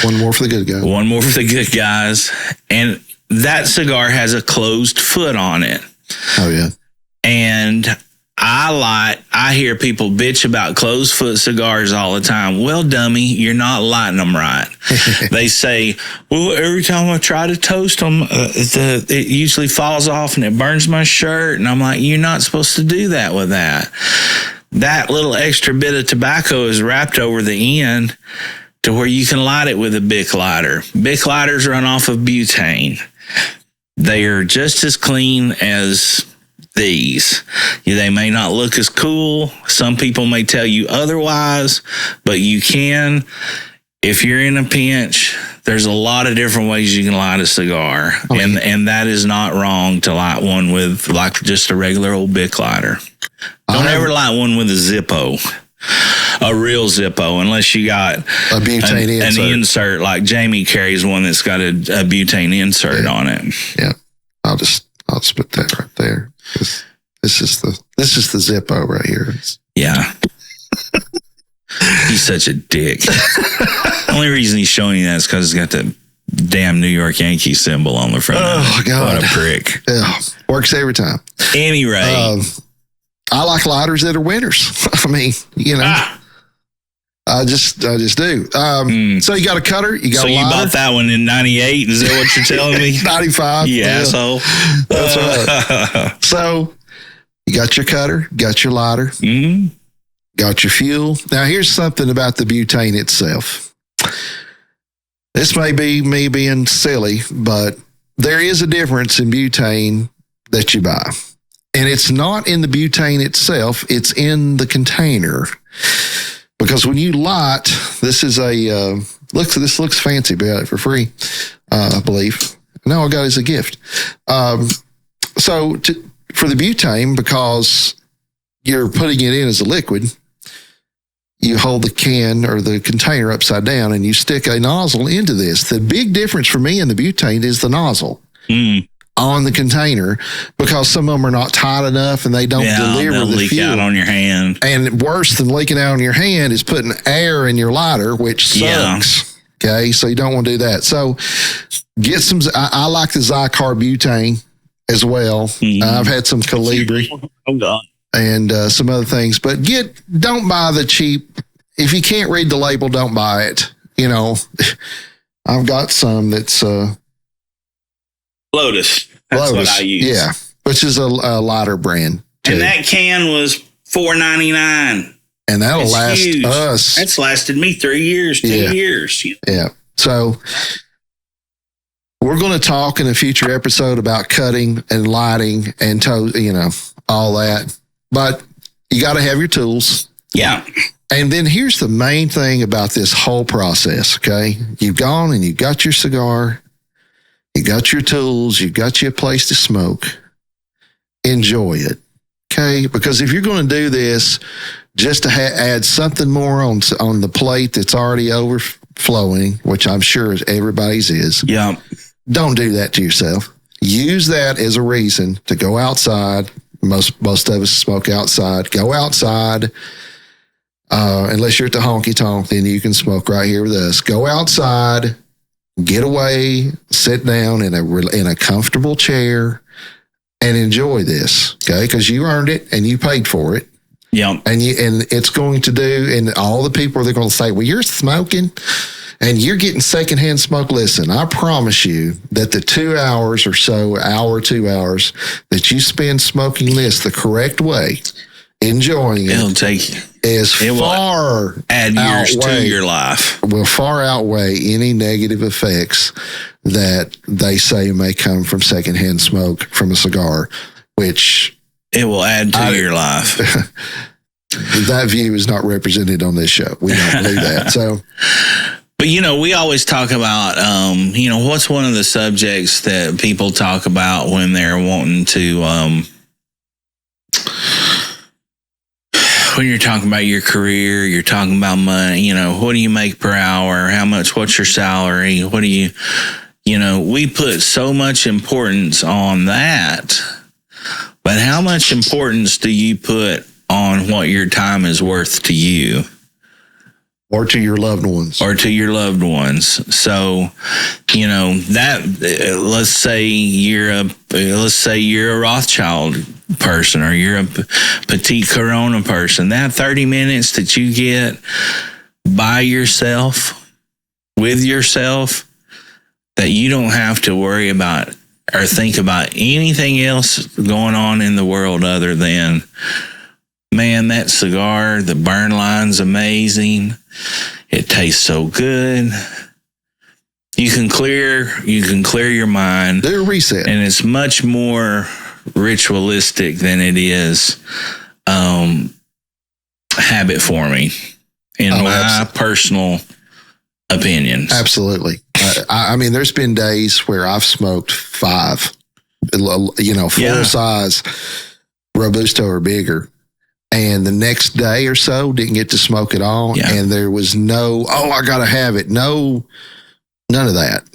One more for the good guys. One more for the good guys. And that cigar has a closed foot on it. Oh, yeah. And I hear people bitch about closed foot cigars all the time. Well, dummy, you're not lighting them right. They say, well, every time I try to toast them, it usually falls off and it burns my shirt. And I'm like, you're not supposed to do that with that. That little extra bit of tobacco is wrapped over the end to where you can light it with a Bic lighter. Bic lighters run off of butane. They are just as clean as these. They may not look as cool. Some people may tell you otherwise, but you can. If you're in a pinch, there's a lot of different ways you can light a cigar. Okay. And that is not wrong to light one with like just a regular old Bic lighter. Don't ever light one with a Zippo. A real Zippo, unless you got a butane an insert like Jamie carries one that's got a butane insert on it. Yeah, I'll just put that right there. This is the Zippo right here. Yeah. He's such a dick. The only reason he's showing you that is because he's got the damn New York Yankee symbol on the front. Oh, God. What a prick. Yeah, works every time. Any rate. I like lighters that are winners. I mean, I just do. So you got a cutter, you got a lighter. So you bought that one in 98? Is that what you're telling me? 95. You asshole. That's right. So you got your cutter, got your lighter, got your fuel. Now here's something about the butane itself. This may be me being silly, but there is a difference in butane that you buy. And it's not in the butane itself, it's in the container. Because when you light, this is this looks fancy, but I got it for free, I believe. No, I got it as a gift. For the butane, because you're putting it in as a liquid, you hold the can or the container upside down and you stick a nozzle into this. The big difference for me in the butane is the nozzle. On the container, because some of them are not tight enough and they don't deliver the leak fuel. Out on your hand. And worse than leaking out on your hand is putting air in your lighter, which sucks. Yeah. Okay, so you don't want to do that. So get some. I like the Cigar butane as well. I've had some Calibri and some other things, but don't buy the cheap. If you can't read the label, don't buy it. I've got some that's. Lotus. That's what I use. Yeah, which is a lighter brand. Too. And that can was $4.99. And that'll last huge. Us. That's lasted me 3 years, 2 years. Yeah. So we're going to talk in a future episode about cutting and lighting and all that. But you got to have your tools. Yeah. And then here's the main thing about this whole process. Okay, you've gone and you got your cigar. You got your tools, you got you a place to smoke. Enjoy it, okay? Because if you're going to do this just to add something more on the plate that's already overflowing, which I'm sure everybody's is, don't do that to yourself. Use that as a reason to go outside. Most of us smoke outside. Go outside. Unless you're at the honky tonk, then you can smoke right here with us. Go outside. Get away, sit down in a comfortable chair and enjoy this, okay? Because you earned it and you paid for it. Yeah. And it's going to do, and all the people, they're going to say, well, you're smoking and you're getting secondhand smoke. Listen, I promise you that the 2 hours or so, 2 hours that you spend smoking this the correct way, enjoying it will add years to your life. Will far outweigh any negative effects that they say may come from secondhand smoke from a cigar, which it will add to your life. That view is not represented on this show. We don't believe that. So, but we always talk about what's one of the subjects that people talk about when they're wanting to when you're talking about your career, you're talking about money, you know, what do you make per hour? What's your salary? What do you know, we put so much importance on that. But how much importance do you put on what your time is worth to you? Or to your loved ones. So, you know, that let's say you're a Rothschild person, or you're a Petite Corona person. That 30 minutes that you get by yourself, with yourself, that you don't have to worry about or think about anything else going on in the world other than, man, that cigar, the burn line's amazing. It tastes so good. You can clear your mind. Do a reset. And it's much more ritualistic than it is habit forming, in my personal opinions. Absolutely. I mean, there's been days where I've smoked 5, you know, full size Robusto or bigger. And the next day or so, didn't get to smoke at all. Yeah. And there was no, I got to have it. No, none of that.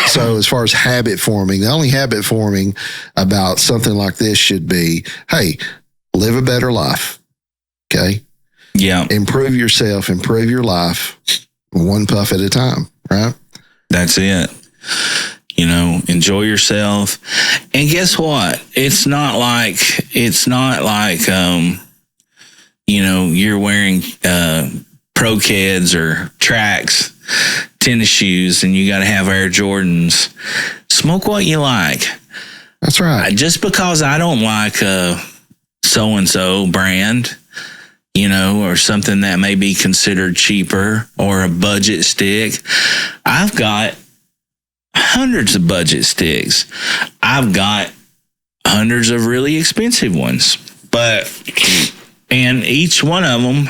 So as far as habit forming, the only habit forming about something like this should be, hey, live a better life. Okay. Yeah. Improve yourself, improve your life, one puff at a time. Right. That's it. You know, enjoy yourself. And guess what? It's not like, you know, you're wearing Pro Keds or Tracks, tennis shoes, and you got to have Air Jordans. Smoke what you like. That's right. Just because I don't like so-and-so brand, you know, or something that may be considered cheaper, or a budget stick. I've got hundreds of budget sticks. I've got hundreds of really expensive ones, and each one of them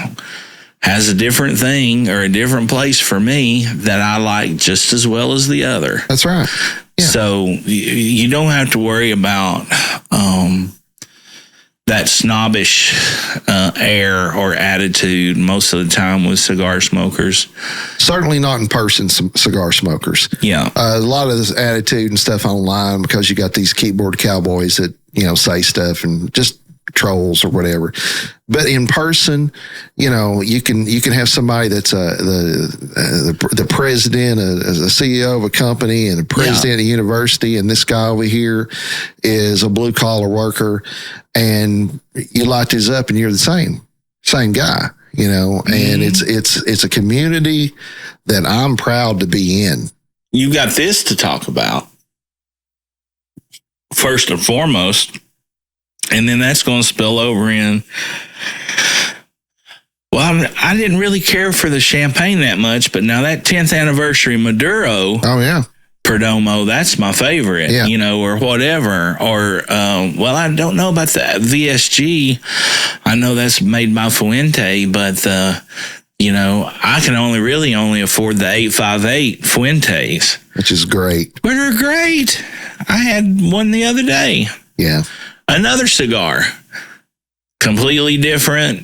has a different thing or a different place for me that I like just as well as the other. That's right. Yeah. So you don't have to worry about that snobbish air or attitude most of the time with cigar smokers. Certainly not in person cigar smokers. Yeah. A lot of this attitude and stuff online, because you got these keyboard cowboys that, you know, say stuff and just trolls or whatever. But in person, you know, you can have somebody that's the president, a CEO of a company, and a president of a university, and this guy over here is a blue collar worker, and you light this up, and you're the same guy, you know. And it's a community that I'm proud to be in. You got this to talk about first and foremost. And then that's going to spill over in, well, I didn't really care for the champagne that much, but now that 10th anniversary Maduro. Oh, yeah. Perdomo, that's my favorite, you know, or whatever. Or, well, I don't know about the VSG. I know that's made by Fuente, but, you know, I can only afford the 858 Fuentes. Which is great. But they're great. I had one the other day. Yeah. Another cigar, completely different,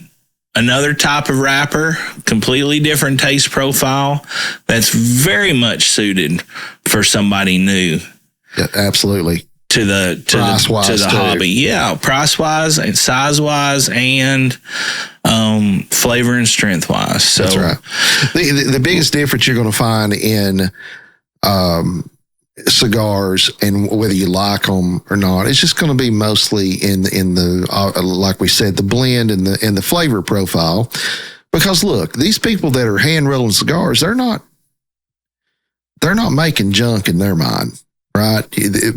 another type of wrapper, completely different taste profile. That's very much suited for somebody new. Yeah, absolutely. To the hobby. Yeah, price wise and size wise, and flavor and strength wise. So that's right. The biggest difference you're going to find in cigars, and whether you like them or not, it's just going to be mostly in the like we said, the blend and the flavor profile. Because look, these people that are hand rolling cigars, they're not making junk in their mind, right?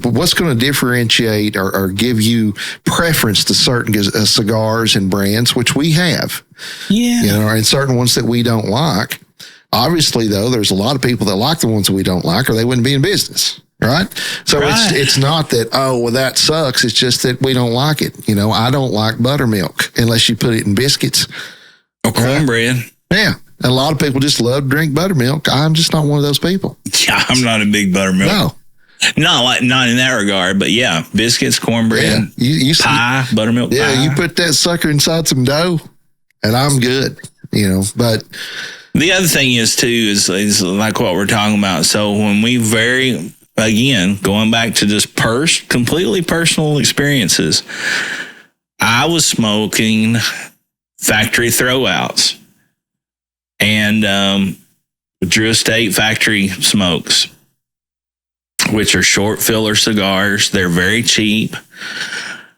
What's going to differentiate or give you preference to certain cigars and brands, which we have, you know, and certain ones that we don't like. Obviously, though, there's a lot of people that like the ones that we don't like, or they wouldn't be in business, right? So it's not that, that sucks. It's just that we don't like it. You know, I don't like buttermilk unless you put it in biscuits. Or cornbread. Yeah. And a lot of people just love to drink buttermilk. I'm just not one of those people. Yeah, I'm not a big buttermilk. No. Not in that regard, but yeah, biscuits, cornbread, you pie, buttermilk pie. Yeah, you put that sucker inside some dough, and I'm good. But the other thing is like what we're talking about. So when we again, going back to just completely personal experiences, I was smoking factory throwouts and Drew Estate factory smokes, which are short filler cigars. They're very cheap.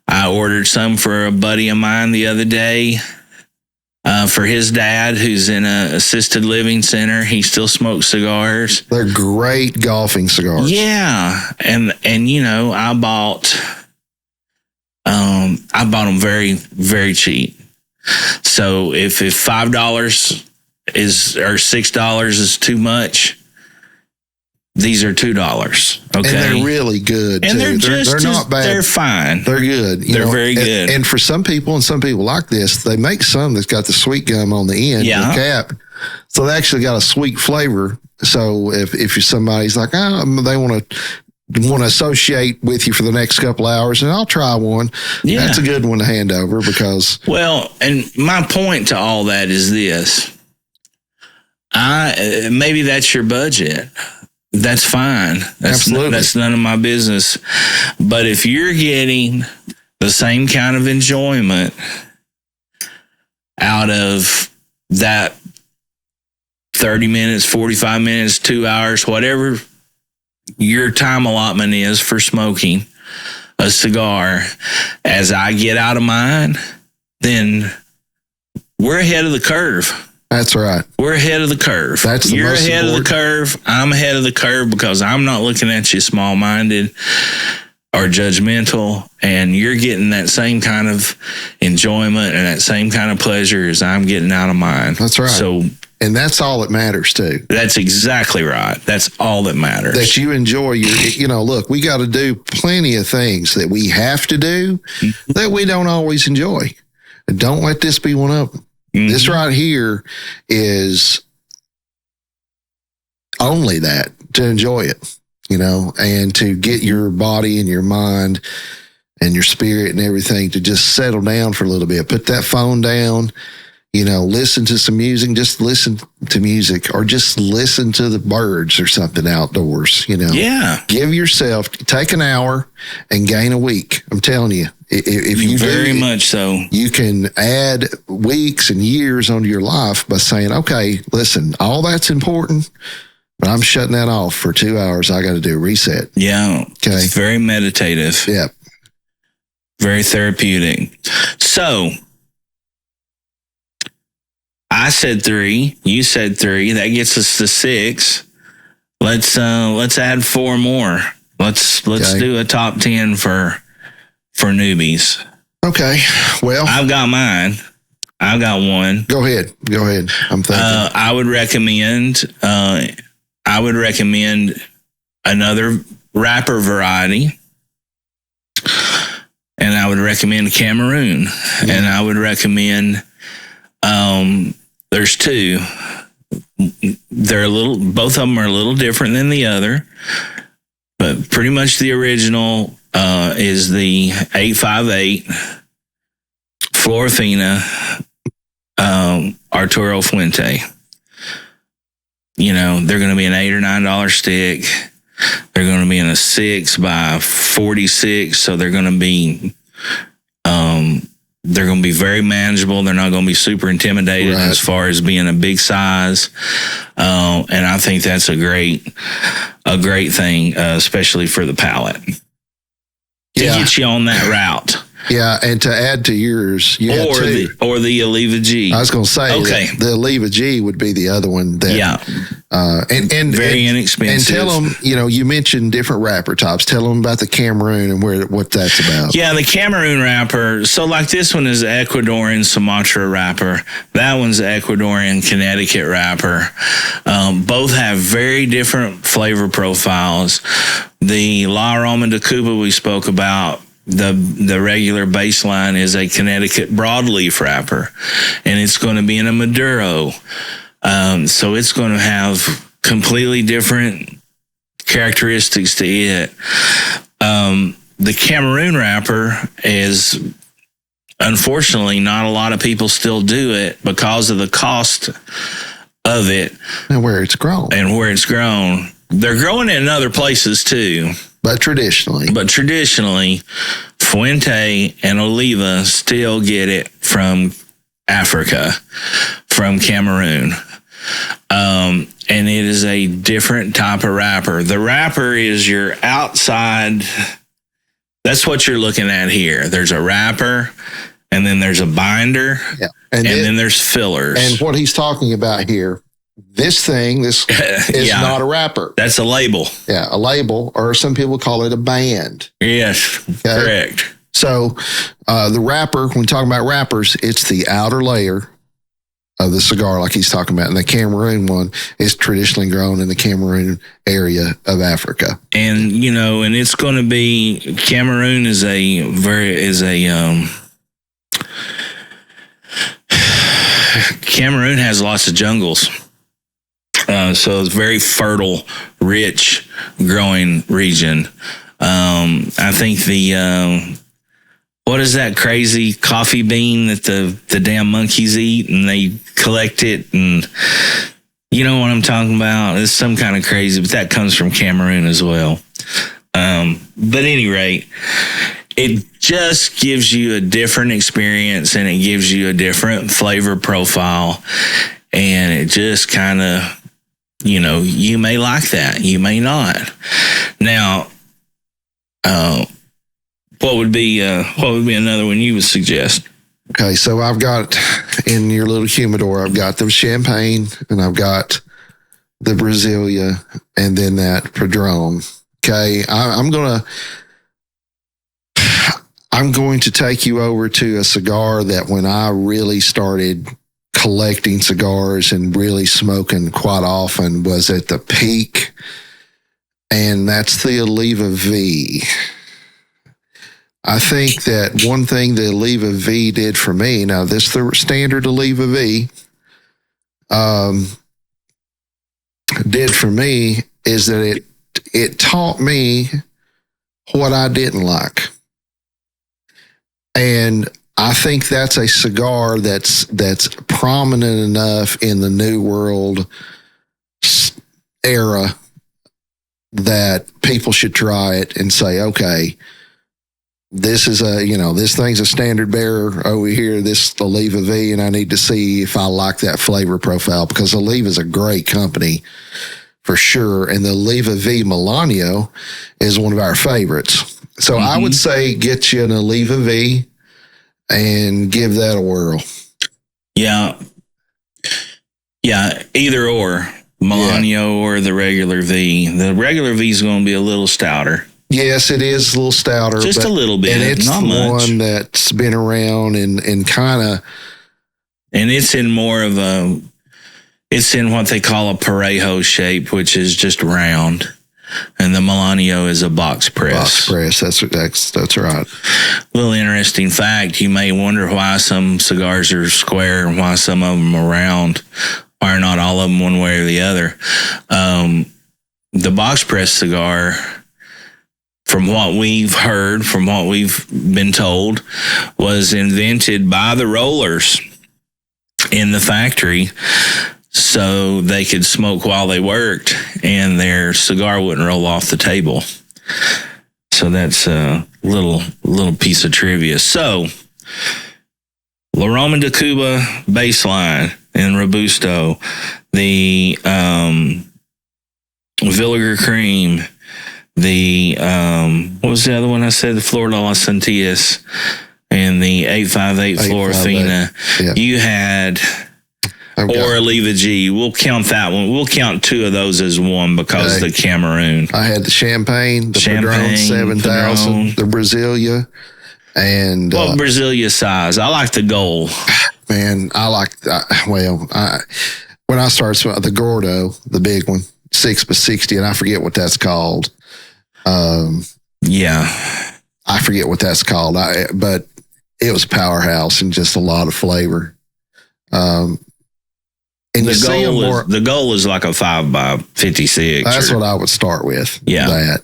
I ordered some for a buddy of mine the other day. For his dad, who's in an assisted living center, he still smokes cigars. They're great golfing cigars. Yeah, and I bought them very, very cheap. So if $5 or $6 is too much, these are $2. Okay, and they're really good. And too. They're not bad. They're fine. They're good. They're very good. And for some people, and some people like this, they make some that's got the sweet gum on the end, the cap. So they actually got a sweet flavor. So if somebody's like, they want to associate with you for the next couple hours, and I'll try one. Yeah. That's a good one to hand over because. Well, and my point to all that is this. Maybe that's your budget. That's fine. Absolutely. That's none of my business. But if you're getting the same kind of enjoyment out of that 30 minutes, 45 minutes, 2 hours, whatever your time allotment is for smoking a cigar, as I get out of mine, then we're ahead of the curve. That's right. We're ahead of the curve. You're ahead of the curve. I'm ahead of the curve because I'm not looking at you small-minded or judgmental, and you're getting that same kind of enjoyment and that same kind of pleasure as I'm getting out of mine. That's right. And that's all that matters too. That's exactly right. That's all that matters. That you enjoy look, we got to do plenty of things that we have to do that we don't always enjoy. And don't let this be one of them. Mm-hmm. This right here is only that, to enjoy it, and to get your body and your mind and your spirit and everything to just settle down for a little bit. Put that phone down, listen to some music, just listen to music or just listen to the birds or something outdoors, Yeah. Give yourself, take an hour and gain a week. I'm telling you. If you very do, much so, you can add weeks and years onto your life by saying, okay, listen, all that's important, but I'm shutting that off for 2 hours. I got to do a reset. Yeah. Okay. It's very meditative. Yeah. Very therapeutic. So I said 3, you said 3. That gets us to 6. Let's add 4 more. Let's do a top 10 for newbies. Okay. Well, I've got mine. I've got one. Go ahead. I'm thinking. I would recommend another wrapper variety. And I would recommend Cameroon. Yeah. And I would recommend there's 2. Both of them are a little different than the other, but pretty much the original is the 858 Florifina Arturo Fuente. They're going to be an $8 or $9 stick. They're going to be in a 6x46, so they're going to be very manageable. They're not going to be super intimidating as far as being a big size. And I think that's a great thing, especially for the palate. To get you on that route. Yeah, and to add to yours, you or the Oliva G. I was going to say, okay, the Oliva G would be the other one. That, and very inexpensive. And tell them, you mentioned different wrapper types. Tell them about the Cameroon and what that's about. Yeah, the Cameroon wrapper. So like this one is Ecuadorian Sumatra wrapper. That one's Ecuadorian Connecticut wrapper. Both have very different flavor profiles. The La Aroma de Cuba we spoke about, the regular baseline is a Connecticut broadleaf wrapper, and it's going to be in a Maduro. So it's going to have completely different characteristics to it. The Cameroon wrapper is, unfortunately, not a lot of people still do it because of the cost of it And where it's grown. They're growing it in other places too. But traditionally, Fuente and Oliva still get it from Africa, from Cameroon. And it is a different type of wrapper. The wrapper is your outside. That's what you're looking at here. There's a wrapper, and then there's a binder, and then there's fillers. And what he's talking about here, this is not a wrapper. That's a label. Yeah, a label, or some people call it a band. Yes, correct. So the wrapper, when talking about wrappers, it's the outer layer of the cigar, like he's talking about. And the Cameroon one is traditionally grown in the Cameroon area of Africa. And, and it's going to be, Cameroon Cameroon has lots of jungles. So it's very fertile, rich, growing region. I think what is that crazy coffee bean that the damn monkeys eat and they collect it, and you know what I'm talking about? It's some kind of crazy, but that comes from Cameroon as well. But at any rate, it just gives you a different experience, and it gives you a different flavor profile, and it just kind of, you may like that, you may not. Now, what would be another one you would suggest? Okay, so I've got in your little humidor, I've got the champagne, and I've got the Brasilia, and then that Padron. Okay, I'm going to take you over to a cigar that when I really started collecting cigars and really smoking quite often was at the peak, and that's the Oliva V. I think that one thing the Oliva V did for me, now this the standard Oliva V, did for me is that it taught me what I didn't like. And I think that's a cigar that's prominent enough in the New World era that people should try it and say, okay, this is this thing's a standard bearer over here, this Oliva V, and I need to see if I like that flavor profile, because Oliva is a great company for sure. And the Oliva V Milano is one of our favorites. So I would say get you an Oliva V and give that a whirl. Yeah. Yeah, either or. Milano or the regular V. The regular V is going to be a little stouter. Yes, it is a little stouter. Just a little bit, and it's not the much. one that's been around and kind of... And it's in more of it's in what they call a Parejo shape, which is just round. And the Milano is a box press. Box press, that's right. Little interesting fact, you may wonder why some cigars are square and why some of them are round. Why are not all of them one way or the other? The box press cigar, from what we've heard, from what we've been told, was invented by the rollers in the factory so they could smoke while they worked and their cigar wouldn't roll off the table. So that's a little piece of trivia. So, La Roma de Cuba baseline and Robusto, the Villager Cream, the what was the other one I said? The Flor de las Antillas, and the 858 Florafina. Yeah. You had or Oliva G. We'll count that one. We'll count two of those as one because the Cameroon. I had the Champagne, the Padron 7000, the Brasilia, and what Brasilia size? I like the gold. Man, I like when I started smoking the Gordo, the big one, 6x60, and I forget what that's called. Yeah, I forget what that's called. But it was powerhouse and just a lot of flavor. And the goal is like a 5x56. That's what I would start with. Yeah. That.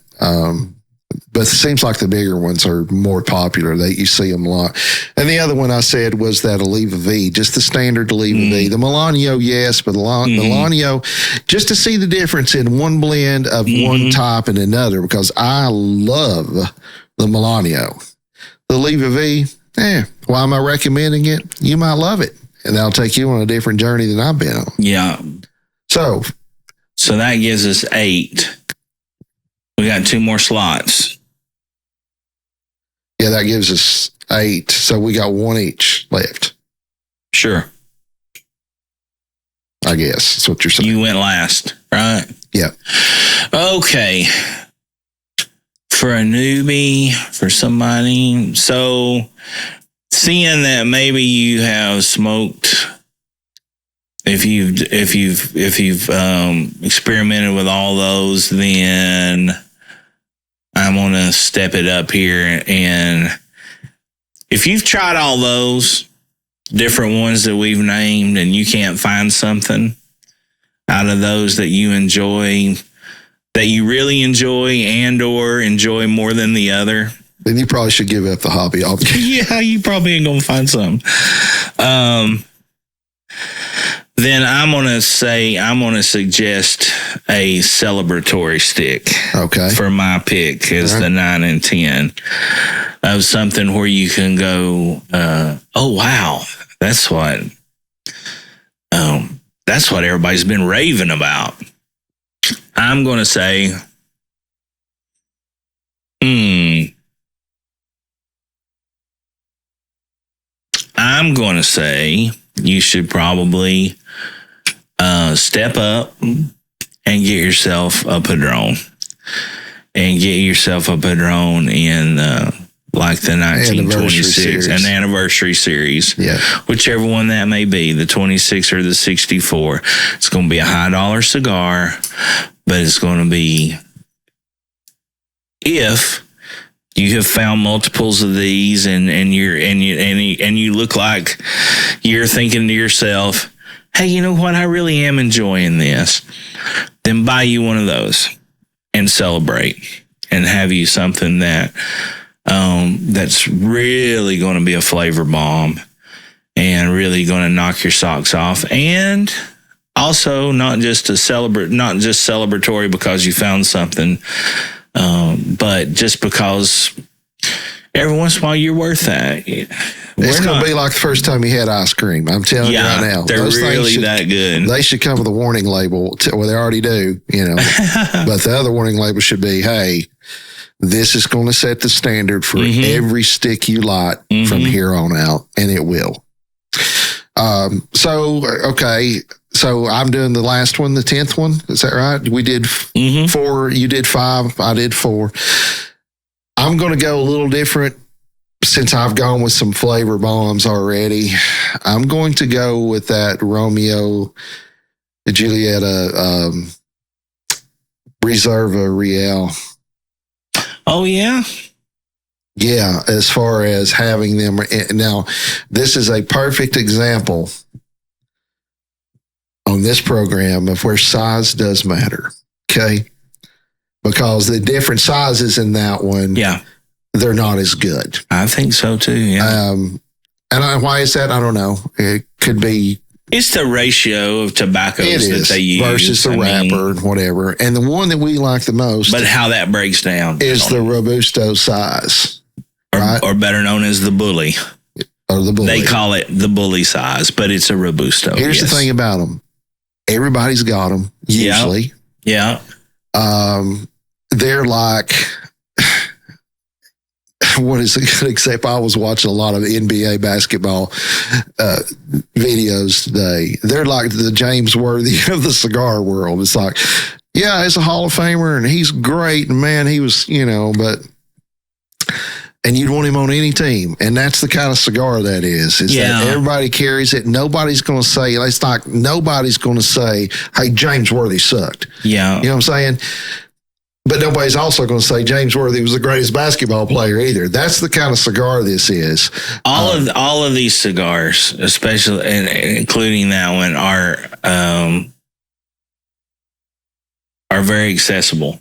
But it seems like the bigger ones are more popular. You see them a lot. And the other one I said was that Oliva V, just the standard Oliva V. The Melanio, yes, but the Melanio, just to see the difference in one blend of one type and another, because I love the Melanio. The Oliva V, why am I recommending it? You might love it, and that'll take you on a different journey than I've been on. Yeah. So that gives us 8. We got 2 more slots. Yeah, that gives us 8. So we got 1 each left. Sure. I guess that's what you're saying. You went last, right? Yeah. Okay. For a newbie, for somebody. So seeing that maybe you have smoked, if you've experimented with all those, then I'm going to step it up here. And if you've tried all those different ones that we've named and you can't find something out of those that you enjoy, that you really enjoy and or enjoy more than the other, then you probably should give up the hobby altogether. Yeah, you probably ain't going to find some. Then I'm going to suggest a celebratory stick. Okay. For my pick is the 9 and 10 of something where you can go, oh, wow, that's what everybody's been raving about. I'm going to say, I'm going to say you should probably step up and get yourself a Padron. And get yourself a Padron in like the 1926, an anniversary series. Yeah. Whichever one that may be, the 26 or the 64. It's going to be a high dollar cigar, but it's going to be, if you have found multiples of these and you look like you're thinking to yourself, hey, you know what? I really am enjoying this. Then buy you one of those and celebrate and have you something that that's really going to be a flavor bomb and really going to knock your socks off. And also not just celebratory because you found something, but just because every once in a while you're worth that. It's going to be like the first time you had ice cream. I'm telling you right now. They're really that good. They should come with a warning label. Well, they already do, but the other warning label should be, hey, this is going to set the standard for every stick you light from here on out, and it will. So I'm doing the last one, the 10th one. Is that right? We did 4. You did 5. I did 4. I'm going to go a little different since I've gone with some flavor bombs already. I'm going to go with that Romeo Giulietta Reserva Real. Oh, yeah? Yeah, as far as having them. Now, this is a perfect example on this program of where size does matter, okay? Because the different sizes in that one, they're not as good. I think so too, yeah. Why is that? I don't know. It could be... It's the ratio of tobaccos that they use. Versus the wrapper and whatever. And the one that we like the most... But how that breaks down... is the Robusto size. Or better known as the bully. Or the bully. They call it the bully size, but it's a Robusto. Here's the thing about them. Everybody's got them, usually. Yeah. They're like... What is a good example? I was watching a lot of NBA basketball videos today. They're like the James Worthy of the cigar world. It's like, yeah, he's a Hall of Famer and he's great. And man, he was, and you'd want him on any team. And that's the kind of cigar that is that everybody carries it. Nobody's going to say, it's like nobody's going to say, hey, James Worthy sucked. Yeah. You know what I'm saying? But nobody's also going to say James Worthy was the greatest basketball player either. That's the kind of cigar this is. All of these cigars, especially and including that one, are very accessible.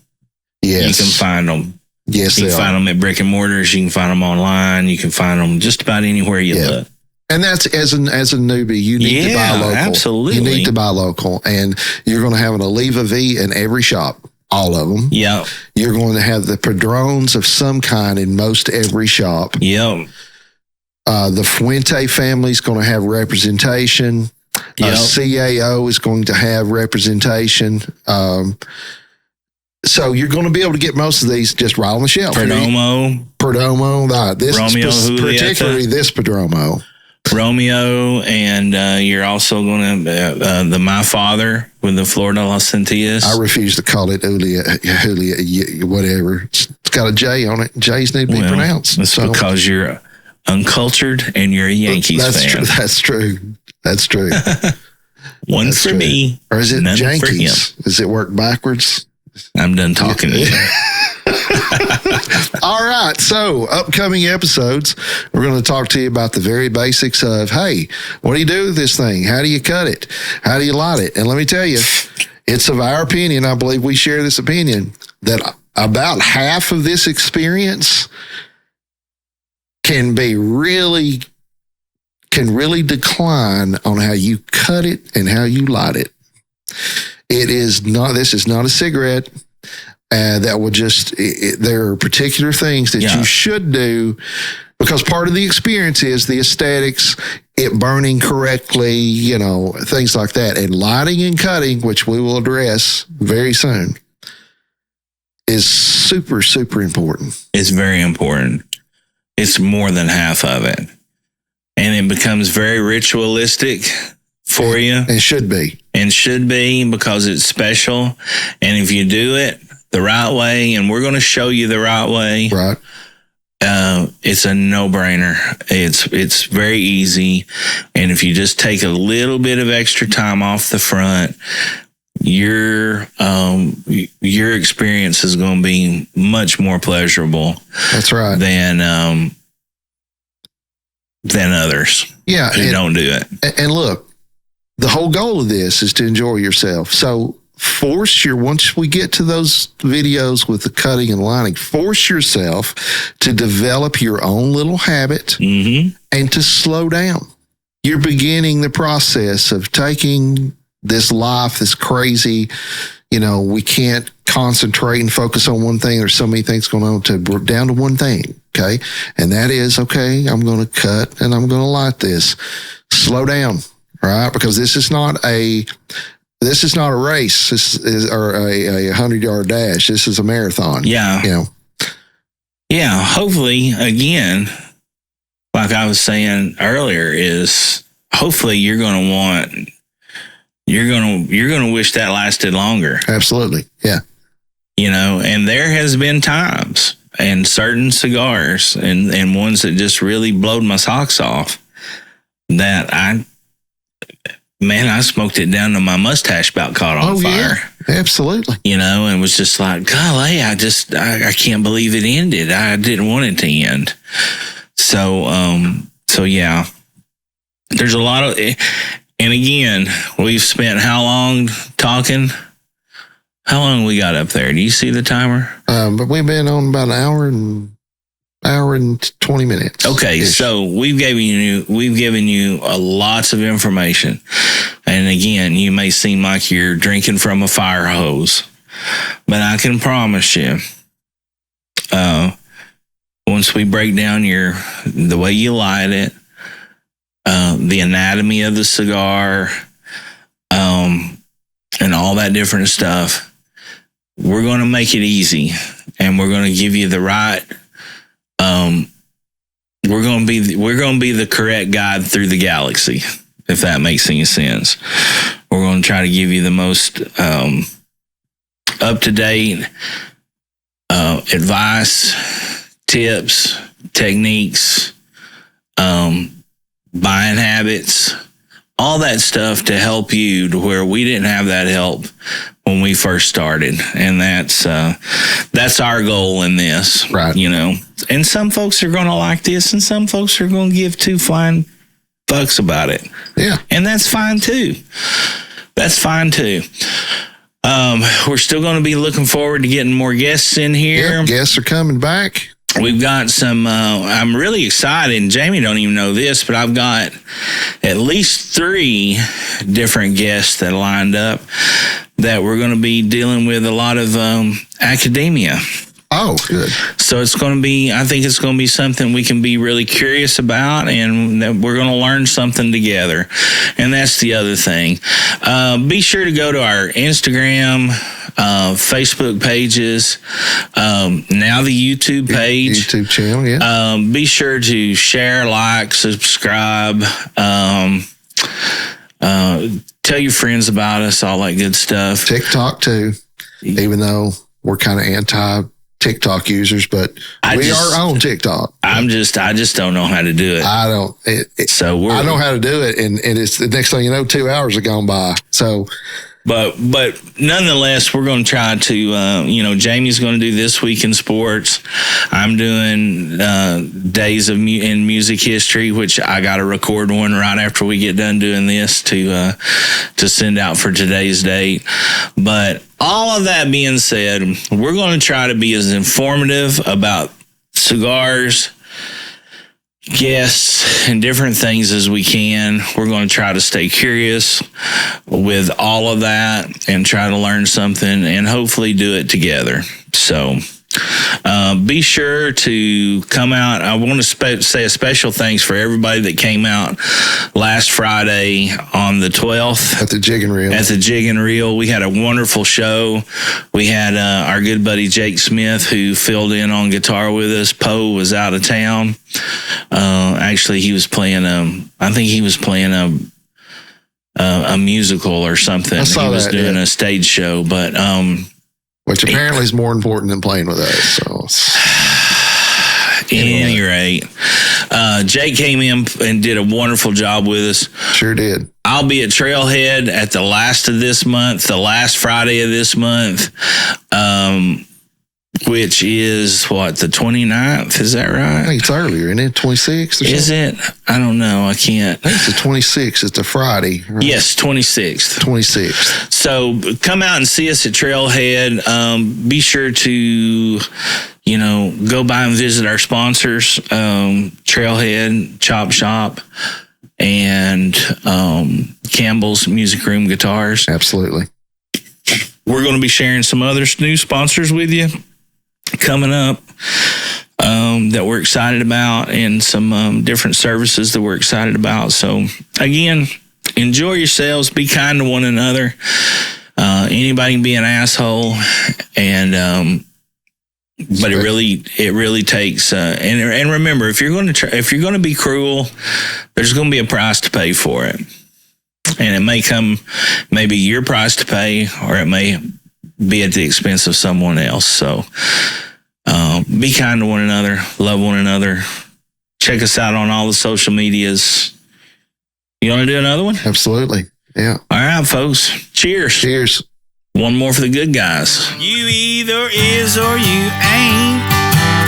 Yes. You can find them. Yes, you can find them at brick and mortars. You can find them online. You can find them just about anywhere you look. And that's as a newbie, you need to buy local. Absolutely. You need to buy local, and you're going to have an Oliva V in every shop. All of them. Yeah. You're going to have the Padrones of some kind in most every shop. Yep. The Fuente family is going to have representation. Yep. CAO is going to have representation. So you're going to be able to get most of these just right on the shelf. Perdomo. This Romeo particularly this Padromo. Romeo, and you're also going to My Father with the Flor de las Centillas. I refuse to call it Julia, whatever. It's got a J on it. J's need to be pronounced. That's because you're uncultured and you're a Yankees fan. That's true. One that's for true. Me. Or is it Yankees? Does it work backwards? I'm done talking to you. All right. So, upcoming episodes, we're going to talk to you about the very basics of, hey, what do you do with this thing? How do you cut it? How do you light it? And let me tell you, it's of our opinion, I believe we share this opinion, that about half of this experience can really decline on how you cut it and how you light it. This is not a cigarette. That will there are particular things that you should do, because part of the experience is the aesthetics, it burning correctly, things like that. And lighting and cutting, which we will address very soon, is super, super important. It's very important. It's more than half of it. And it becomes very ritualistic for you. It should be. And should be, because it's special. And if you do it the right way, and we're going to show you the right way. Right. It's a no-brainer. It's very easy. And if you just take a little bit of extra time off the front, your experience is going to be much more pleasurable. That's right. Than others. Yeah. Who don't do it. And look, the whole goal of this is to enjoy yourself. So once we get to those videos with the cutting and lining, force yourself to develop your own little habit and to slow down. You're beginning the process of taking this life, this crazy, we can't concentrate and focus on one thing. There's so many things going on, down to one thing. Okay. And that is, okay, I'm going to cut and I'm going to light this. Slow down, right? Because this is not a race. This is or a 100-yard dash. This is a marathon. Yeah. Yeah. Hopefully, again, like I was saying earlier, is hopefully you're going to wish that lasted longer. Absolutely. Yeah. And there has been times and certain cigars and ones that just really blowed my socks off that I smoked it down to my mustache about caught on fire. Yeah, absolutely. And was just like, golly, I can't believe it ended. I didn't want it to end. So yeah, there's a lot of, and again, we've spent how long talking? How long we got up there? Do you see the timer? But we've been on about an hour and 20 minutes. Okay, so we've given you lots of information, and again, you may seem like you're drinking from a fire hose, but I can promise you, once we break down the way you light it, the anatomy of the cigar, and all that different stuff, we're going to make it easy, and we're going to give you the right. We're going to be the correct guide through the galaxy, if that makes any sense. We're going to try to give you the most up-to-date advice, tips, techniques, buying habits, all that stuff to help you to where we didn't have that help when we first started. And that's our goal in this, right? You know, and some folks are going to like this and some folks are going to give two flying fucks about it. Yeah. And that's fine too. That's fine too. We're still going to be looking forward to getting more guests in here. Yep, guests are coming back. We've got some, I'm really excited, and Jamie don't even know this, but I've got at least 3 different guests that lined up that we're going to be dealing with a lot of academia. Oh, good. So it's going to be, I think it's going to be something we can be really curious about, and that we're going to learn something together. And that's the other thing. Be sure to go to our Instagram, Facebook pages, now the YouTube page. YouTube channel, yeah. Be sure to share, like, subscribe, tell your friends about us, all that good stuff. TikTok too, even though we're kind of anti TikTok users, but we are on TikTok. I just don't know how to do it. I don't. I know how to do it, and it's the next thing you know, 2 hours have gone by. So, but nonetheless, we're going to try to. Jamie's going to do This Week in Sports. I'm doing Days of in Music History, which I got to record one right after we get done doing this to send out for today's date. But all of that being said, we're going to try to be as informative about cigars, guests, and different things as we can. We're going to try to stay curious with all of that and try to learn something and hopefully do it together. So be sure to come out. I want to say a special thanks for everybody that came out last Friday on the 12th. At the Jig and Reel. At the Jig and Reel. We had a wonderful show. We had our good buddy Jake Smith, who filled in on guitar with us. Poe was out of town. Actually, he was playing I think he was playing a musical or something. He was doing a stage show, but which apparently is more important than playing with us. So, at any rate, Jake came in and did a wonderful job with us. Sure did. I'll be at Trailhead at the last of this month, the last Friday of this month, which is the 29th? Is that right? I think it's earlier, isn't it? 26th? Is it? I don't know. I can't. I think it's the 26th. It's a Friday. Right? Yes, 26th. 26th. So come out and see us at Trailhead. Be sure to, go by and visit our sponsors, Trailhead, Chop Shop, and Campbell's Music Room Guitars. Absolutely. We're going to be sharing some other new sponsors with you coming up that we're excited about, and some different services that we're excited about. So again, enjoy yourselves, be kind to one another. Anybody can be an asshole, and but it really takes and remember, if you're going to be cruel, there's going to be a price to pay for it. And it may come, maybe your price to pay, or it may be at the expense of someone else. So be kind to one another, love one another. Check us out on all the social medias. You want to do another one? Absolutely. Yeah. All right, folks. Cheers. Cheers. One more for the good guys. You either is or you ain't.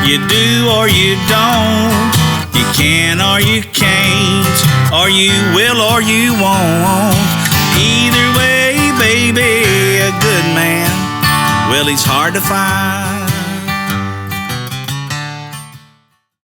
You do or you don't. You can or you can't, or you will or you won't. Either way, baby, a good man, well, he's hard to find.